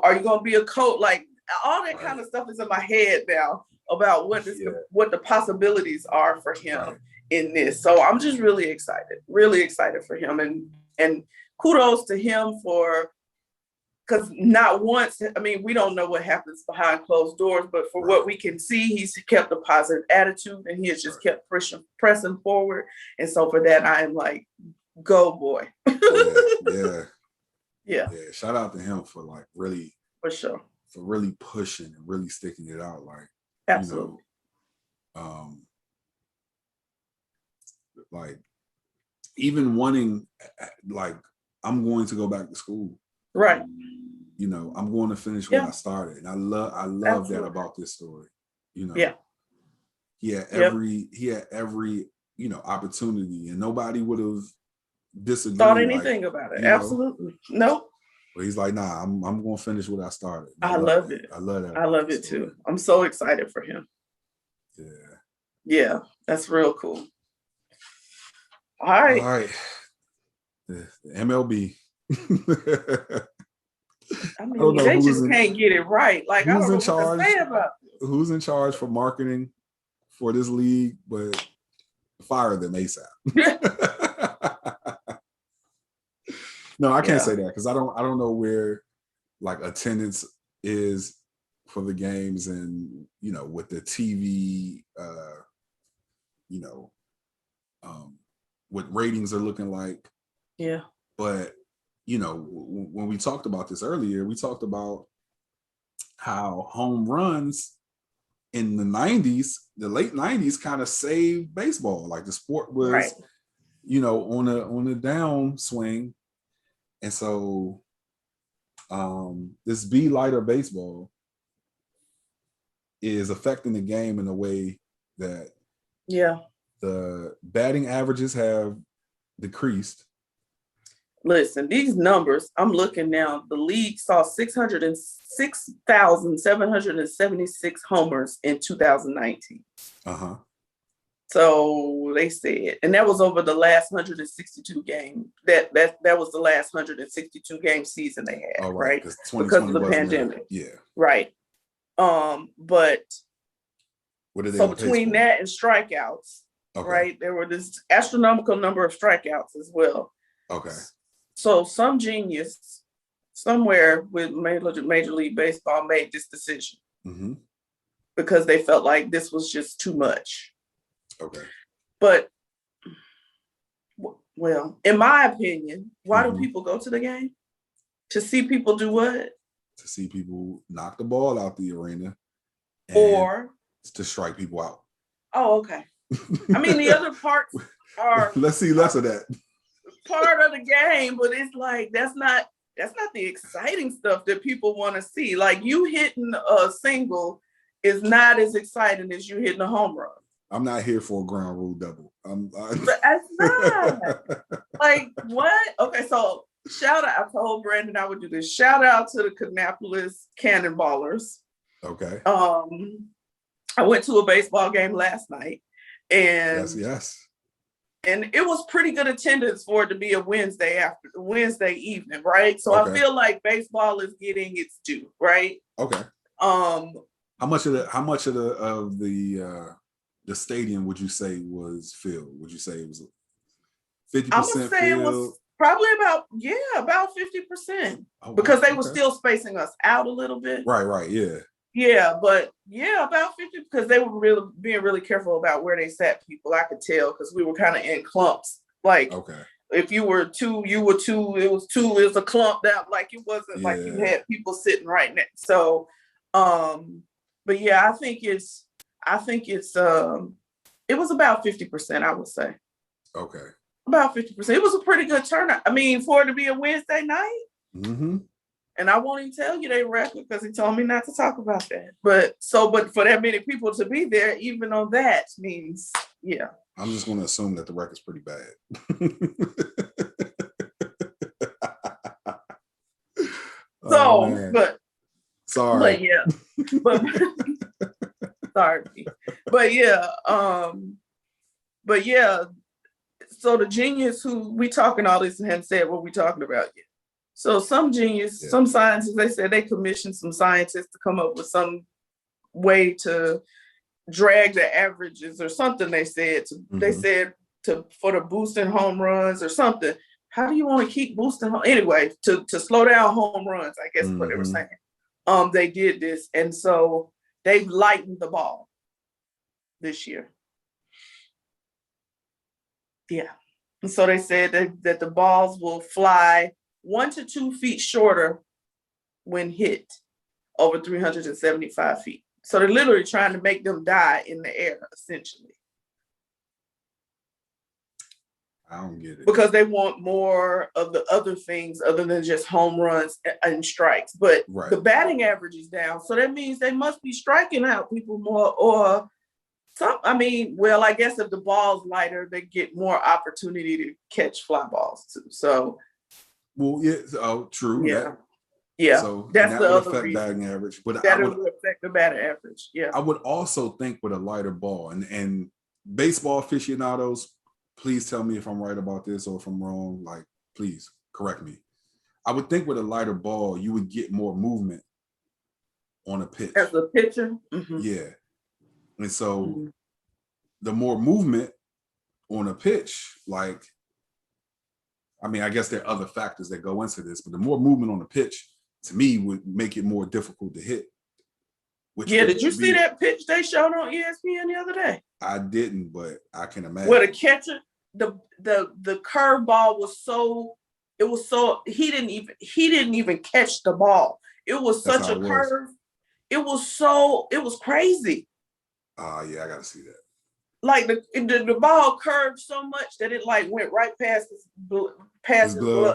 Are you going to be a coach? Like, all that kind of stuff is in my head now about what the possibilities are for him in this. So I'm just really excited for him. And kudos to him because not once, I mean, we don't know what happens behind closed doors, but for what we can see, he's kept a positive attitude, and he has just kept pressing forward. And so for that, I am like, go boy. Yeah. Shout out to him for, like, really, for sure, for really pushing and really sticking it out. Like, absolutely. You know, like, even wanting, like, I'm going to go back to school. Right. You know, I'm going to finish what I started. And I love that about this story. You know, he had every, you know, opportunity, and nobody would have disagreed. Thought anything about it. Absolutely. Nope. But he's like, nah, I'm going to finish what I started. I love it. I love that. I love it too. I'm so excited for him. Yeah, that's real cool. All right. The MLB. I mean, they just can't get it right. Like, I don't know what to say about this. Who's in charge for marketing for this league, but fire them ASAP. No, I can't say that, because I don't know where, like, attendance is for the games, and, you know, with the TV, you know, what ratings are looking like. Yeah. But, you know, when we talked about this earlier, we talked about how home runs in the 90s, the late 90s, kind of saved baseball. Like, the sport was, you know, on a downswing. And so this Be Lighter Baseball is affecting the game in a way that the batting averages have decreased. Listen, these numbers, I'm looking now, the league saw 606,776 homers in 2019. Uh-huh. So they said, and that was over the last 162 game. That was the last 162 game season they had, right? Because of the pandemic. Right. But so between that and strikeouts, right, there were this astronomical number of strikeouts as well. Okay. So some genius somewhere with Major League Baseball made this decision because they felt like this was just too much. Okay. But, well, in my opinion, why do people go to the game? To see people do what? To see people knock the ball out the arena. Or to strike people out. Oh, okay. I mean, the other parts are... Let's see less of that. Part of the game, but it's like, that's not the exciting stuff that people want to see. Like, you hitting a single is not as exciting as you hitting a home run. I'm not here for a ground rule double. But that's not. Like, what? Okay, so shout out. I told Brandon I would do this. Shout out to the Kannapolis Cannonballers. Okay. I went to a baseball game last night, and yes. And it was pretty good attendance for it to be a Wednesday evening, right? So I feel like baseball is getting its due, right? Okay. How much of the stadium would you say was filled? Would you say it was 50% I would say filled? It was probably about 50%. Because they were still spacing us out a little bit. Right, yeah. Yeah, but about 50 because they were being really careful about where they sat people. I could tell because we were kind of in clumps. Like, if you were two, you were two. It was two. It was a clump down. Like, it wasn't like you had people sitting right next. So, but yeah, I think it's. It was about 50%. I would say. Okay. About 50%. It was a pretty good turnout. I mean, for it to be a Wednesday night. Mm-hmm. And I won't even tell you they record because he told me not to talk about that. But for that many people to be there, even on that means, I'm just going to assume that the record's pretty bad. Sorry. So the genius who we talking all this and hadn't said what we talking about yet. So some genius, some scientists, they said they commissioned some scientists to come up with some way to drag the averages or something. They said for the boosting home runs or something. How do you want to keep boosting? Anyway, to slow down home runs, I guess is what they were saying. They did this, and so they've lightened the ball this year. Yeah, and so they said that the balls will fly 1 to 2 feet shorter when hit over 375 feet. So they're literally trying to make them die in the air, essentially. I don't get it. Because they want more of the other things other than just home runs and strikes. But the batting average is down. So that means they must be striking out people more or some. I mean, well, I guess if the ball's lighter, they get more opportunity to catch fly balls too. So well, true. Yeah. So that's the other affect reason. batting average, but that would affect the batting average. Yeah. I would also think with a lighter ball and baseball aficionados, please tell me if I'm right about this or if I'm wrong. Like, please correct me. I would think with a lighter ball, you would get more movement on a pitch. As a pitcher? Mm-hmm. Yeah. And so the more movement on a pitch, like, I mean, I guess there are other factors that go into this, but the more movement on the pitch, to me, would make it more difficult to hit. Did you see that pitch they showed on ESPN the other day? I didn't, but I can imagine. Where the catcher, the curve ball was he didn't even catch the ball. It was such a curve. It was crazy. Yeah, I gotta see that. Like the ball curved so much that it like went right past his blood.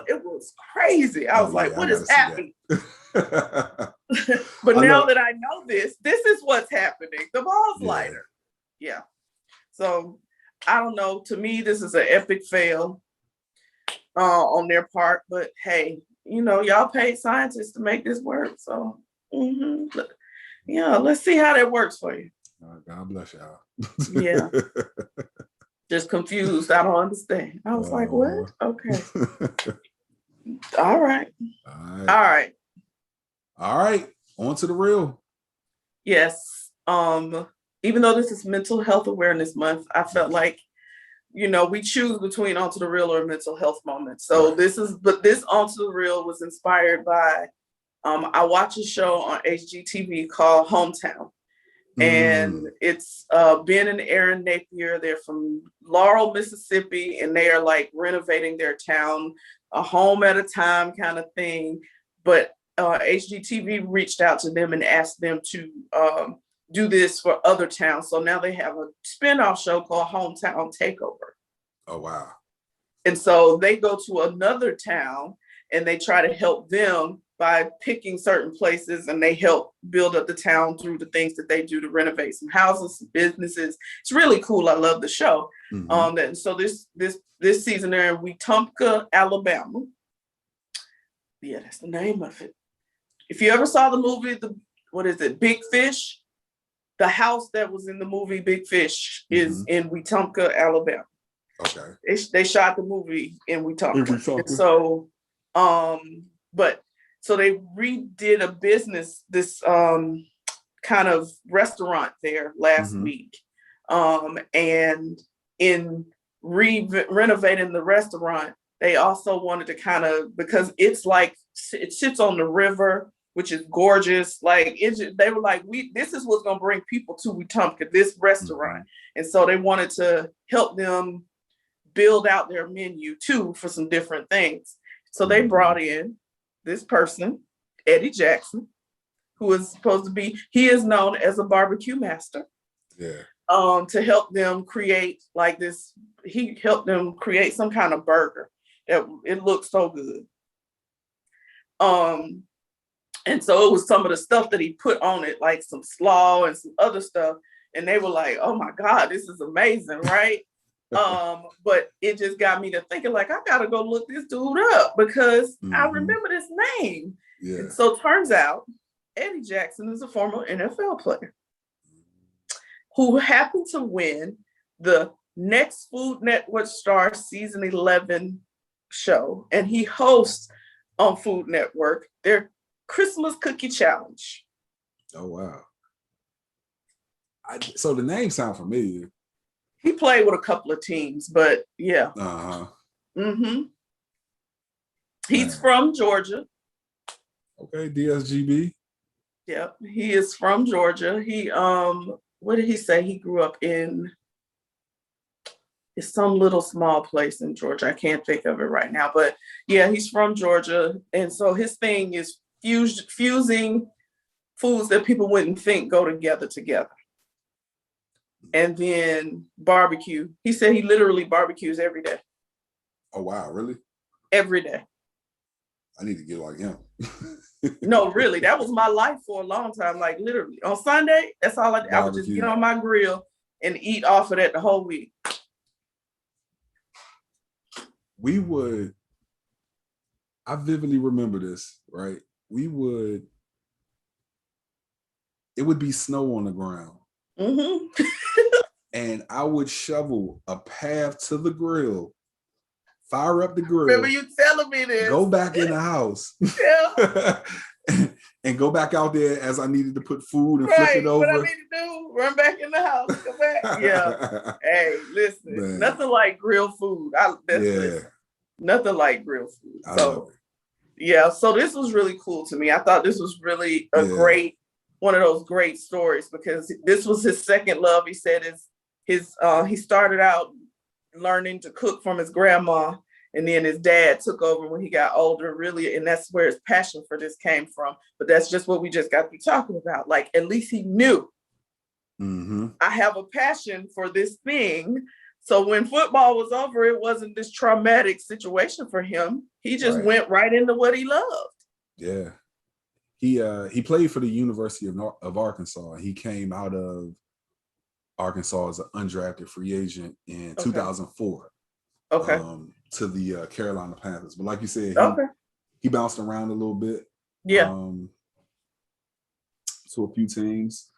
It was crazy. I was like, what is happening? But now that I know this is what's happening. The ball's lighter. Yeah. So I don't know. To me, this is an epic fail on their part. But hey, you know, y'all paid scientists to make this work. So yeah, let's see how that works for you. God bless y'all. Yeah. Just confused. I don't understand. I was like, what? Okay. All right. All right. On to the real. Yes. Even though this is Mental Health Awareness Month, I felt like, you know, we choose between Onto the Real or Mental Health Moments. So this Onto the Real was inspired by, I watch a show on HGTV called Hometown. And it's Ben and Aaron Napier. They're from Laurel, Mississippi, and they are like renovating their town, a home at a time kind of thing. But HGTV reached out to them and asked them to do this for other towns. So now they have a spinoff show called Hometown Takeover. Oh, wow. And so they go to another town and they try to help them by picking certain places, and they help build up the town through the things that they do to renovate some houses, some businesses. It's really cool. I love the show. So this season they're in Wetumpka, Alabama. Yeah, that's the name of it. If you ever saw the movie, Big Fish? The house that was in the movie Big Fish is in Wetumpka, Alabama. Okay. They shot the movie in Wetumpka. And so, so they redid a business, this kind of restaurant there last week. And in renovating the restaurant, they also wanted to kind of, because it's like, it sits on the river, which is gorgeous. Like they were like, this is what's gonna bring people to Wetumpka, this restaurant. And so they wanted to help them build out their menu too for some different things. So they brought in this person, Eddie Jackson, who is supposed to be, he is known as a barbecue master. Yeah. To help them create like this, he helped them create some kind of burger that it looked so good. And so it was some of the stuff that he put on it, like some slaw and some other stuff. And they were like, oh my God, this is amazing, right? But it just got me to thinking, like, I gotta go look this dude up because I remember this name. Yeah. And so it turns out Eddie Jackson is a former NFL player who happened to win the next Food Network Star season 11 show. And he hosts on Food Network their Christmas Cookie Challenge. Oh, wow. So the name sounds familiar. He played with a couple of teams, but yeah. He's from Georgia. Okay, DSGB. Yep, he is from Georgia. He what did he say? He grew up in some little small place in Georgia. I can't think of it right now, but yeah, he's from Georgia, and so his thing is fusing foods that people wouldn't think go together. And then barbecue. He said he literally barbecues every day. Oh, wow. Really? Every day. I need to get like him. No, really. That was my life for a long time. Like literally on Sunday, that's all I did. I would just get on my grill and eat off of that the whole week. I vividly remember this, right? It would be snow on the ground. And I would shovel a path to the grill, fire up the grill. Remember you telling me this. Go back in the house. Yeah. And go back out there as I needed to put food and flip it over. What I need to do, run back in the house, go back. Yeah. Hey, listen, man. Nothing like grilled food. Nothing like grilled food. So this was really cool to me. I thought this was really a great, one of those great stories because this was his second love. He said he started out learning to cook from his grandma, and then his dad took over when he got older, really, and that's where his passion for this came from. But that's just what we just got to be talking about. Like, at least he knew, I have a passion for this thing. So when football was over, it wasn't this traumatic situation for him. He just went right into what he loved. Yeah. he played for the University of Arkansas. He came out of Arkansas as an undrafted free agent in 2004. Okay. To the Carolina Panthers. But like you said, he bounced around a little bit. Yeah. To a few teams.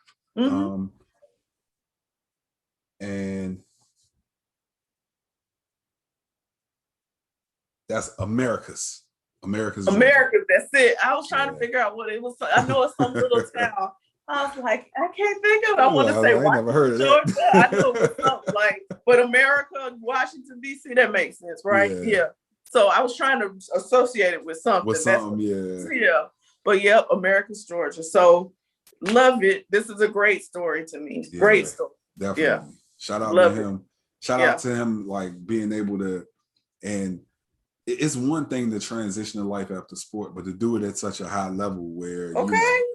And that's America's. That's it. I was trying to figure out what it was. I know it's some little town. I was like, I can't think of it. I want to say I never heard of Georgia. that. I know it was something like, but America, Washington, D.C., that makes sense, right? Yeah. So I was trying to associate it with something. Yeah. But yep, America's Georgia. So love it. This is a great story to me. Yeah, great story. Definitely. Yeah. Shout out to him. Shout out to him, like being able to, and it's one thing to transition to life after sport, but to do it at such a high level where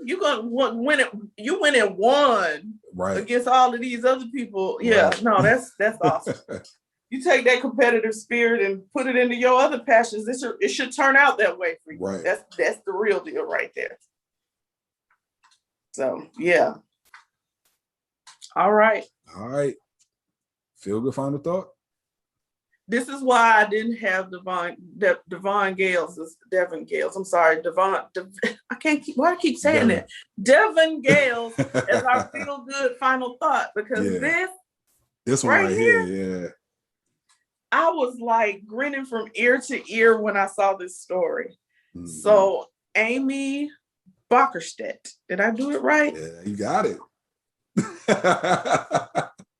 you're gonna win it. You win and won against all of these other people. Yeah, no, that's awesome. You take that competitive spirit and put it into your other passions. It should turn out that way for you. Right. That's the real deal right there. So yeah. All right. Feel good final thought. This is why I didn't have Devon Gales. Devon Gales. I'm sorry, I keep saying that. Devon Gales as our feel good final thought, because this one right here, I was like grinning from ear to ear when I saw this story. So Amy Bockerstette, did I do it right? Yeah, you got it.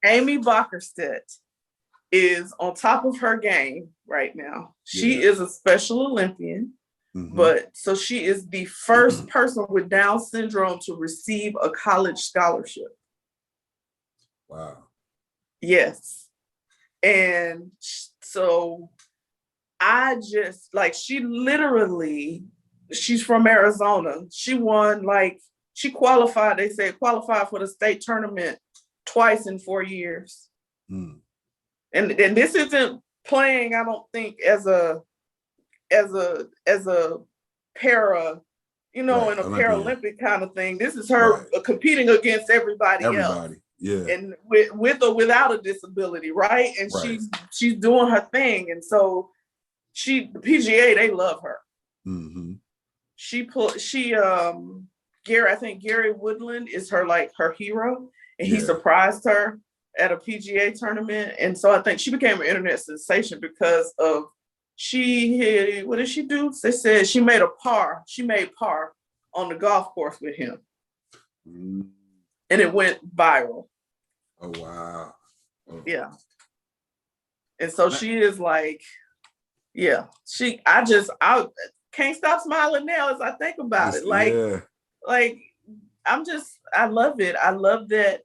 Amy Bockerstette is on top of her game right now. She is a Special Olympian, but so she is the first person with Down syndrome to receive a college scholarship. Wow. Yes. And so I just she's from Arizona. She won, she qualified, they say qualified for the state tournament twice in 4 years. And this isn't playing, I don't think, as a para, in a Paralympic kind of thing. This is her competing against everybody else. Yeah. And with or without a disability, right? And she's doing her thing. And so the PGA, they love her. I think Gary Woodland is her hero, and he surprised her at a PGA tournament. And so I think she became an internet sensation because of what did she do? They said she made par on the golf course with him. And it went viral. Oh, wow. Yeah. And so she is I can't stop smiling now as I think about it. I love it. I love that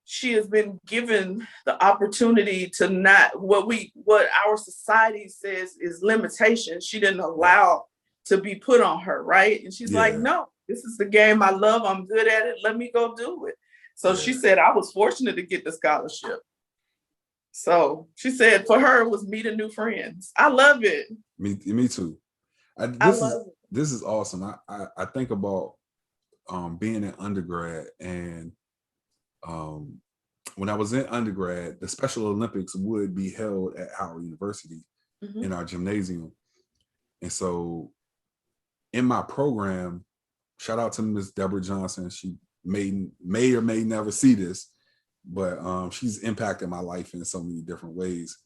she has been given the opportunity to not what our society says is limitations. She didn't allow to be put on her, right? And she's like, no, this is the game I love. I'm good at it. Let me go do it. So she said, I was fortunate to get the scholarship. So she said for her, it was meeting new friends. I love it. Me too. This is awesome. I think about being an undergrad, and when I was in undergrad, the Special Olympics would be held at Howard University in our gymnasium. And so in my program, shout out to Ms. Deborah Johnson. She may or may never see this, but she's impacted my life in so many different ways.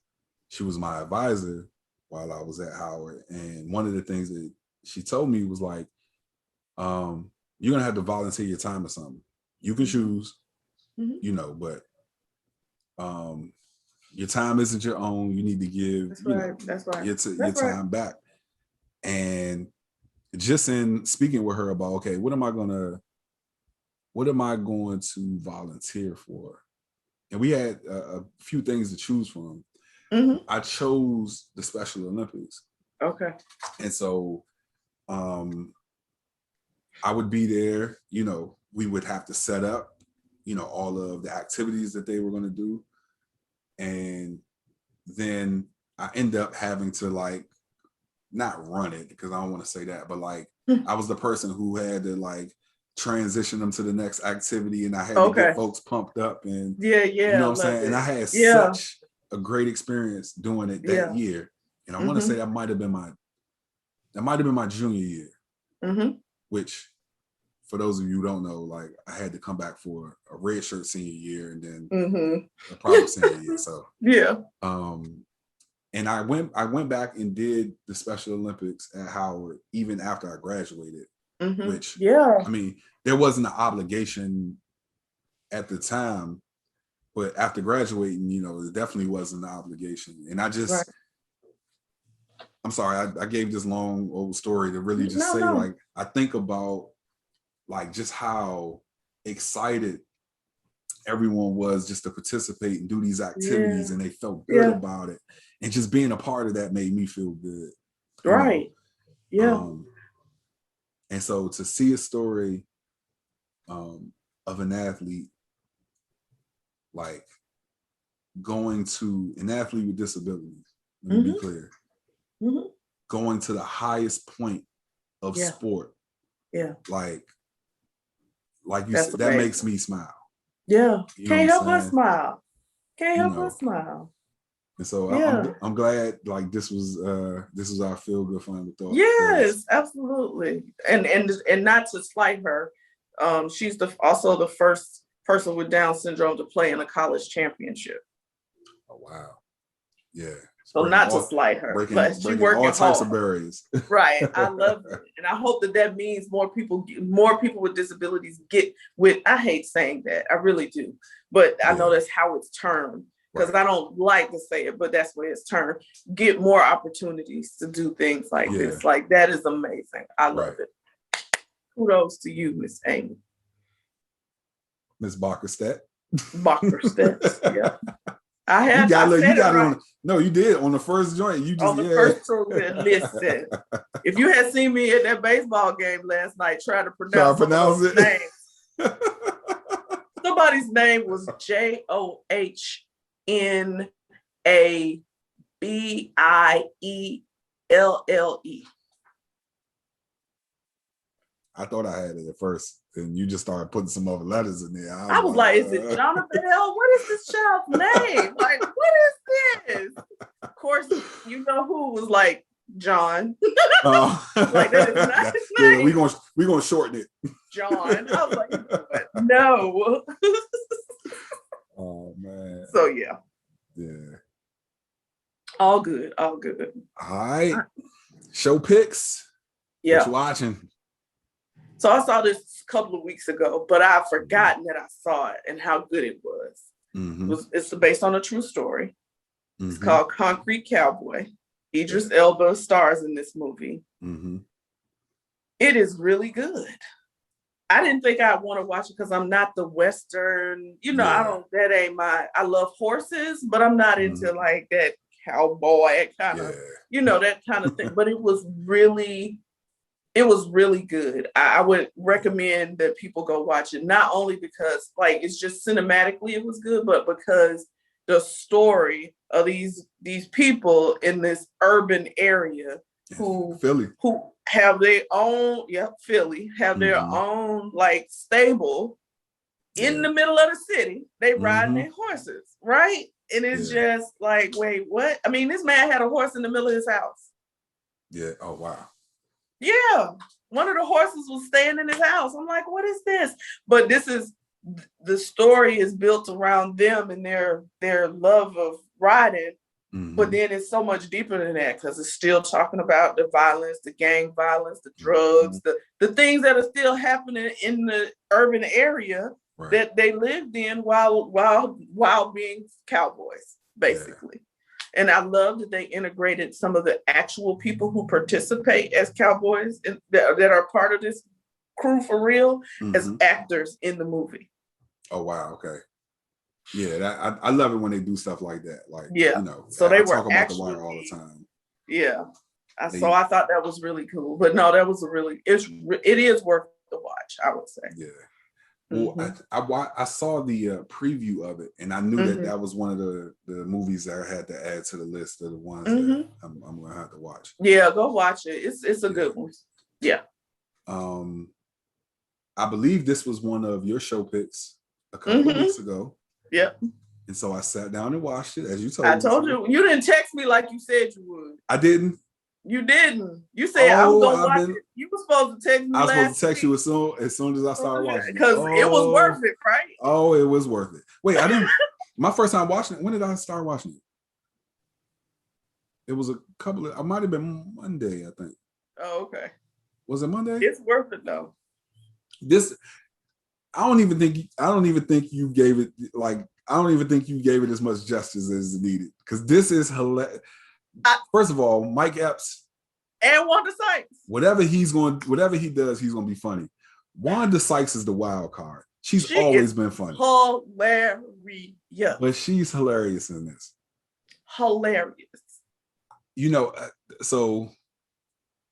She was my advisor while I was at Howard. And one of the things that she told me was you're going to have to volunteer your time or something. You can choose, but your time isn't your own. You need to give your time back. And just in speaking with her about, okay, what am I going to volunteer for? And we had a few things to choose from. I chose the Special Olympics. Okay. And so I would be there, we would have to set up, all of the activities that they were going to do. And then I end up having to not run it, because I don't want to say that, but like I was the person who had to like transition them to the next activity, and I had to get folks pumped up, and you know what I'm saying? And I had such a great experience doing it that year. And I want to say that might have been my junior year, which for those of you who don't know, like I had to come back for a red shirt senior year and then a private senior year. So and I went back and did the Special Olympics at Howard even after I graduated, which I mean, there wasn't an obligation at the time, but after graduating, you know, it definitely wasn't an obligation. And I just I'm sorry, I gave this long old story to really just say like I think about like just how excited everyone was just to participate and do these activities, and they felt good about it, and just being a part of that made me feel good, and so to see a story of an athlete like going to an athlete with disabilities, let me be clear, going to the highest point of sport, like you said, that makes me smile. Can't help but smile. Can't help but smile. And so I'm glad like this was our feel good final thought. Yes, absolutely. And not to slight her, she's also the first person with Down syndrome to play in a college championship. Oh wow. Yeah. So not to slight her, but she working all types of barriers. Right. I love it. And I hope that means more people with disabilities get with, I hate saying that. I really do. But I know that's how it's termed, because I don't like to say it, but that's what it's termed. Get more opportunities to do things like this. Like that is amazing. I love it. Kudos to you, Miss Amy. Miss Bockerstette. Yeah. I have. You got it on. No, you did on the first joint. You just on the first joint. Listen, if you had seen me at that baseball game last night, trying to pronounce it. Names, somebody's name was JOHNABIELLE. I thought I had it at first, and you just started putting some other letters in there. I was like, is it Jonathan L? What is this child's name? Like, what is this? Of course, you know who was like John. Like that is not his name. We're gonna shorten it. John. I was like, no. Oh man. So yeah. All good. All right. Show picks. Yeah. What you watching? So I saw this a couple of weeks ago, but I've forgotten that I saw it and how good it was. It's based on a true story. It's called Concrete Cowboy. Idris Elba stars in this movie. It is really good. I didn't think I'd want to watch it because I'm not the Western, I love horses, but I'm not into like that cowboy kind of, that kind of thing. But it was really good. I would recommend that people go watch it, not only because like it's just cinematically it was good, but because the story of these people in this urban area who have their own their own like stable in the middle of the city. They riding their horses, right? And it's just like, wait, what? I mean, this man had a horse in the middle of his house. Yeah. Oh wow. Yeah, one of the horses was staying in his house. I'm like, what is this? But the story is built around them and their love of riding. But then it's so much deeper than that, because it's still talking about the violence, the gang violence, the drugs, the things that are still happening in the urban area that they lived in while being cowboys, basically. And I love that they integrated some of the actual people who participate as cowboys that are part of this crew for real as actors in the movie. Oh, wow. Okay. Yeah, I love it when they do stuff like that. Like, so they were talk about The Wire all the time. Yeah. So I thought that was really cool. But no, that was it is worth the watch, I would say. Yeah. Well, I saw the preview of it, and I knew that was one of the movies that I had to add to the list of the ones that I'm gonna have to watch. Yeah, go watch it. It's a good one. Yeah. I believe this was one of your show picks a couple of weeks ago. Yep. And so I sat down and watched it, as you told me. I told you. You didn't text me like you said you would. I didn't. You didn't. You said I was gonna watch it. You were supposed to text me. I was supposed to text you as soon as I started watching. Because it was worth it, right? Oh, it was worth it. Wait, I didn't. My first time watching it. When did I start watching it? It was a couple of. I might have been Monday, I think. Oh, okay. Was it Monday? It's worth it though. I don't even think you gave it as much justice as it needed, because this is hilarious. First of all, Mike Epps and Wanda Sykes. Whatever he does, he's gonna be funny. Wanda Sykes is the wild card. She always been funny. Hilarious. But she's hilarious in this. Hilarious. You know, so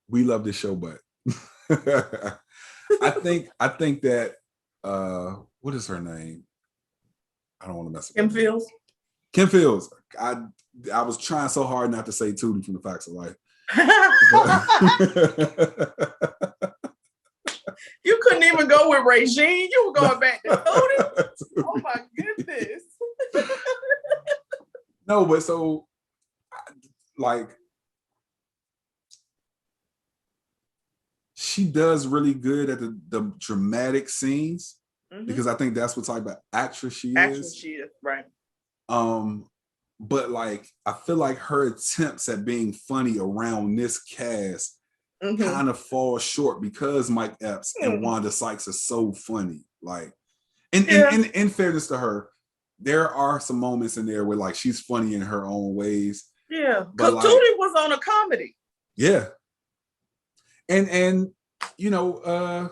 we love this show, but I think that what is her name? I don't want to mess up. Kim Fields. Kim Fields. I was trying so hard not to say Tootie from The Facts of Life. You couldn't even go with Regine. You were going back to Tootie. Oh my goodness. No, but so like she does really good at the dramatic scenes, because I think that's what type of actress she is. She is, right. But like I feel like her attempts at being funny around this cast kind of fall short, because Mike Epps and Wanda Sykes are so funny. Like, in fairness to her, there are some moments in there where like she's funny in her own ways. Yeah, because like, Tootie was on a comedy. Yeah, and you know,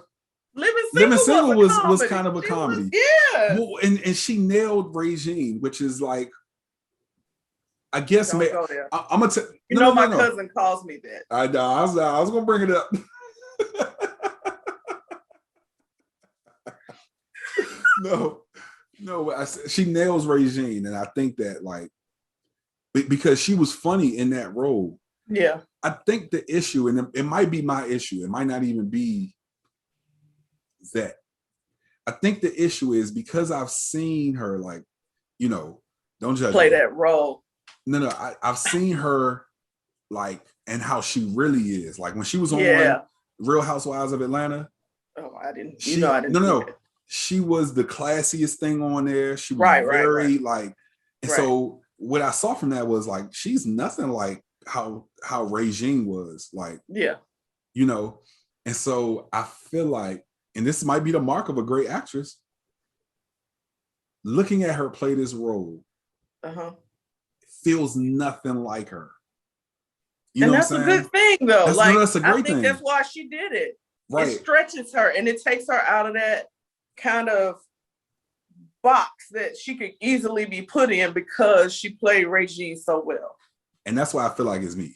Living Single was kind of a comedy. Yeah, well, and she nailed Regine, which is like, I guess I'm gonna tell you. My cousin calls me that. I know. I was gonna bring it up. No. She nails Regine, and I think that like because she was funny in that role. Yeah. I think the issue, and it might be my issue, it might not even be that. I think the issue is because I've seen her, like, you know, don't judge play me. that role. No, I've seen her like, and how she really is. Like when she was on Real Housewives of Atlanta. Oh, I didn't. No. She was the classiest thing on there. She was very like, and so what I saw from that was like, she's nothing like how Regine was, like, you know. And so I feel like, and this might be the mark of a great actress, looking at her play this role, feels nothing like her. You know what I'm saying? That's a good thing, though. That's a great thing. thing. That's why she did it. Right. It stretches her and it takes her out of that kind of box that she could easily be put in, because she played Regine so well. And that's why I feel like it's me.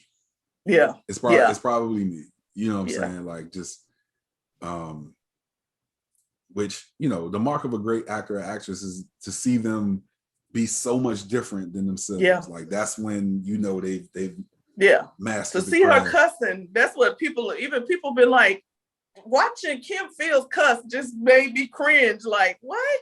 Yeah. It's probably me. You know what I'm saying? Like, just which, you know, the mark of a great actor or actress is to see them be so much different than themselves. Yeah. Like that's when you know they've mastered. To see her cussing, that's what people been like, watching Kim Fields cuss just made me cringe. Like, what?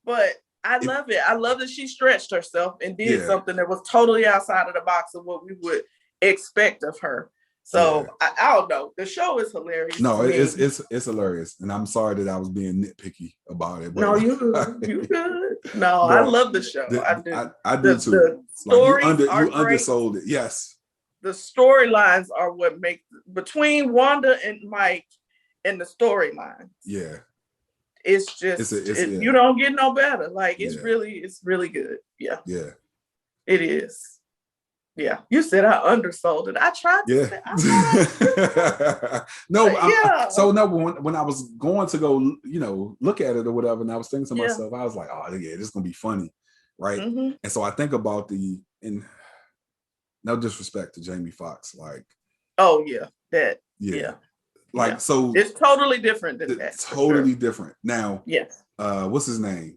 But I love it. I love that she stretched herself and did something that was totally outside of the box of what we would expect of her. So I don't know. The show is hilarious. No, it's hilarious, and I'm sorry that I was being nitpicky about it. But no, you good. No, I love the show. I do. I do too. The stories you undersold it. Yes. The storylines are what make between Wanda and Mike and the storyline. Yeah. It's just you don't get no better. Like it's really good. Yeah. Yeah. It is. Yeah. You said I undersold it. I tried to say when I was going to go, you know, look at it or whatever, and I was thinking to myself, I was like, oh yeah, this is gonna be funny. Right. And so I think about and no disrespect to Jamie Foxx, like, oh yeah, Like, so it's totally different than that. Totally different. Now, yes. What's his name?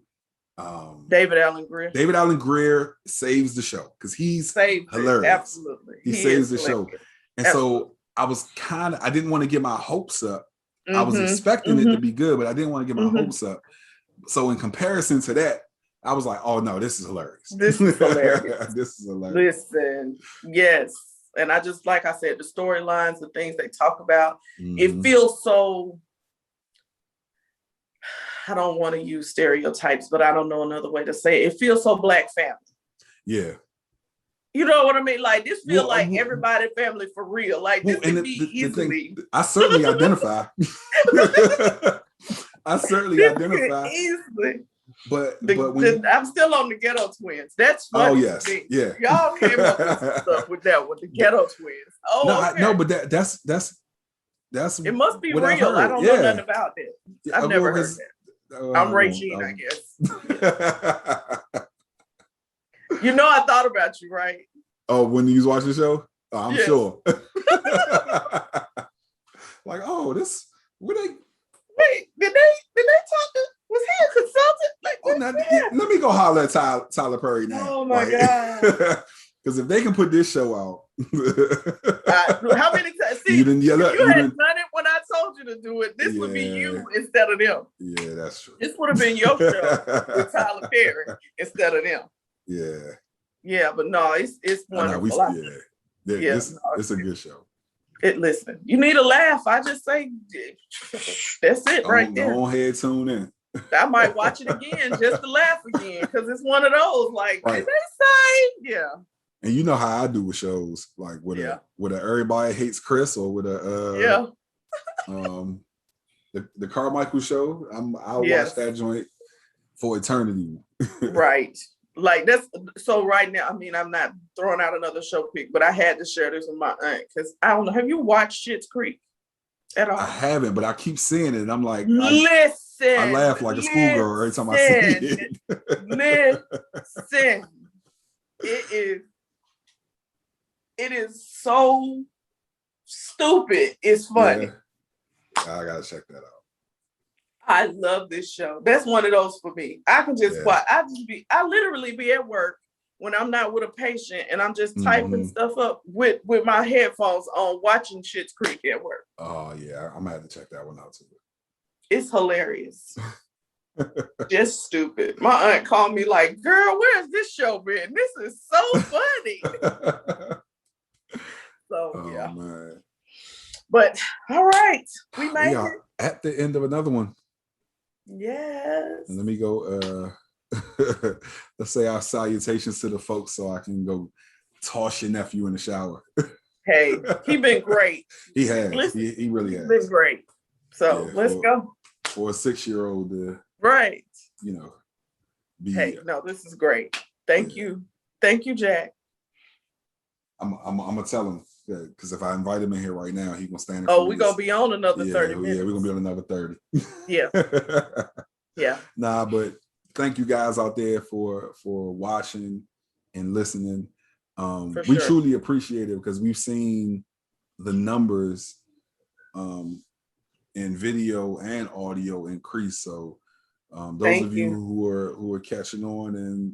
David Allen Greer. David Allen Greer saves the show because he's hilarious. Absolutely. He saves the show. And so I didn't want to get my hopes up. I was expecting it to be good, but I didn't want to get my hopes up. So in comparison to that, I was like, oh no, this is hilarious. This is hilarious. This is hilarious. Listen, yes. And I just, like I said, the storylines, the things they talk about, it feels so, I don't want to use stereotypes, but I don't know another way to say it. It feels so Black family. Yeah. You know what I mean? Like, this feels like everybody family for real. Like, this can be easily. I certainly identify. I certainly identify. Easily. But I'm still on the Ghetto Twins. That's funny. Oh yes, yeah. Y'all came up with some stuff with that, with the Ghetto Twins. Oh no, okay. No, but that's it must be real. I don't know nothing about it. I've never heard that. I'm Regine, I guess. You know, I thought about you, right? Oh, when you was watching the show? Oh, I'm sure. Like, oh, this where they wait, did they talk to, was he a consultant? Like, let me go holler at Tyler Perry now. Oh my God. Because if they can put this show out, how many times? See, if you had done it when I told you to do it, this would be you instead of them. Yeah, that's true. This would have been your show with Tyler Perry instead of them. Yeah. Yeah, but no, it's wonderful. It's a good show. Listen, you need a laugh. I just say that's it right there. Go ahead, tune in. I might watch it again just to laugh again because it's one of those like did they say And you know how I do with shows like with a Everybody Hates Chris or with a the Carmichael show. I'll watch that joint for eternity. Right. Like that's so right now. I mean, I'm not throwing out another show pick, but I had to share this with my aunt because I don't know. Have you watched Schitt's Creek at all? I haven't, but I keep seeing it. And I'm like, listen, I laugh like a schoolgirl every time I see it. Listen, it is so stupid. It's funny. Yeah. I gotta check that out. I love this show. That's one of those for me. I can just watch. I literally be at work when I'm not with a patient and I'm just typing stuff up with my headphones on, watching Schitt's Creek at work. Oh yeah, I'm gonna have to check that one out too. It's hilarious. Just stupid. My aunt called me like, "Girl, where's this show been? This is so funny." So yeah. Man. But all right, we made it at the end of another one. Yes. And let me go let's say our salutations to the folks so I can go toss your nephew in the shower. Hey, he been great. He has. Listen, he really has. Been great. So let's go. For a 6-year-old right. You know. Hey, no, this is great. Thank you. Thank you, Jack. I'm gonna tell him because if I invite him in here right now, he's gonna stand. We're gonna be on another 30 minutes. Yeah, we're gonna be on another 30. Yeah. Yeah. Nah, but thank you guys out there for watching and listening. We truly appreciate it because we've seen the numbers in video and audio increase. So those of you who are catching on and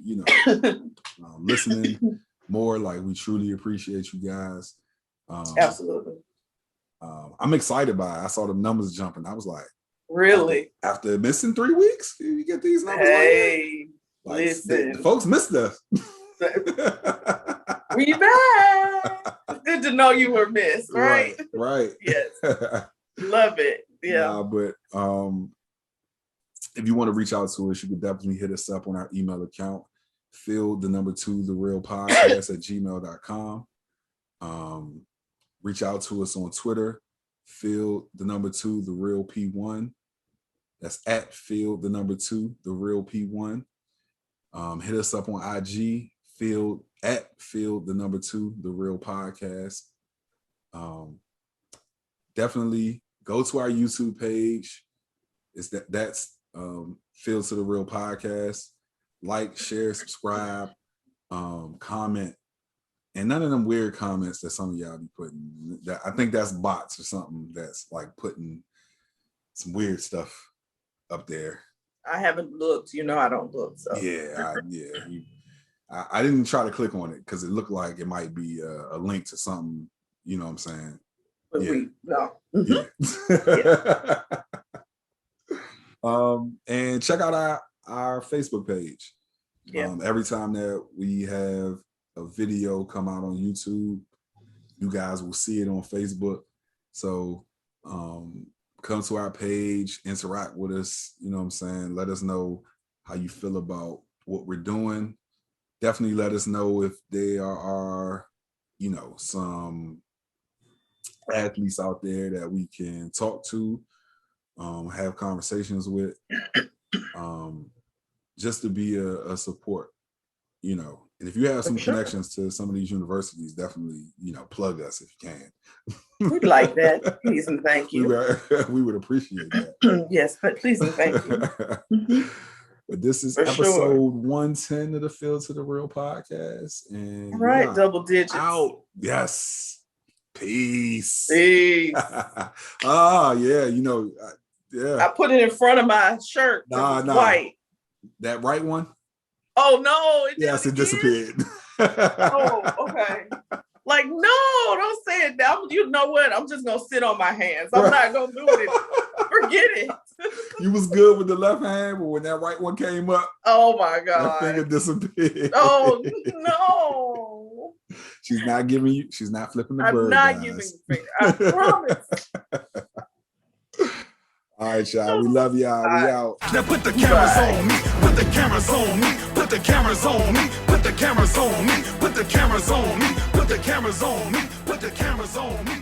listening more, like we truly appreciate you guys. Absolutely. I'm excited by it. I saw the numbers jumping. I was like, really? After missing 3 weeks, you get these numbers. Hey, listen. The folks missed us. We back. It's good to know you were missed, right? Right. Yes. Love it. Yeah. But if you want to reach out to us, you can definitely hit us up on our email account, fieldgoodfinalthought@gmail.com. Reach out to us on Twitter, field2therealp1. That's at field2therealp1. Hit us up on IG, field2therealpodcast. Definitely go to our YouTube page. That's Field to the Real Podcast. Like, share, subscribe, comment. And none of them weird comments that some of y'all be putting. I think that's bots or something that's like putting some weird stuff up there. I haven't looked. You know, I don't look. So I didn't try to click on it because it looked like it might be a link to something. You know what I'm saying? But no. Yeah. And check out our Facebook page. Yeah. Every time that we have a video come out on YouTube, you guys will see it on Facebook. So come to our page, interact with us, you know what I'm saying? Let us know how you feel about what we're doing. Definitely let us know if there are, you know, some athletes out there that we can talk to, have conversations with, just to be a support, you know. And if you have some connections to some of these universities, definitely, you know, plug us if you can. We'd like that. Please and thank you. We would appreciate that. Yes, but please and thank you. But this is episode 110 of the Field to the Real podcast. And all right, double digits. Out. Yes. Peace. Peace. Yeah, you know, yeah. I put it in front of my shirt. Nah. White. That right one? Oh no! Yes, it disappeared. Oh, okay. Like, no, don't say it now. You know what? I'm just gonna sit on my hands. I'm not gonna do it. Forget it. You was good with the left hand, but when that right one came up, oh my God, that finger disappeared. Oh no! She's not giving you. She's not flipping the bird. I'm not giving you finger. I promise. All right, y'all. We love y'all. We out. Now put the cameras on me. Put the cameras on me. Put the cameras on me. Put the cameras on me. Put the cameras on me. Put the cameras on me. Put the cameras on me.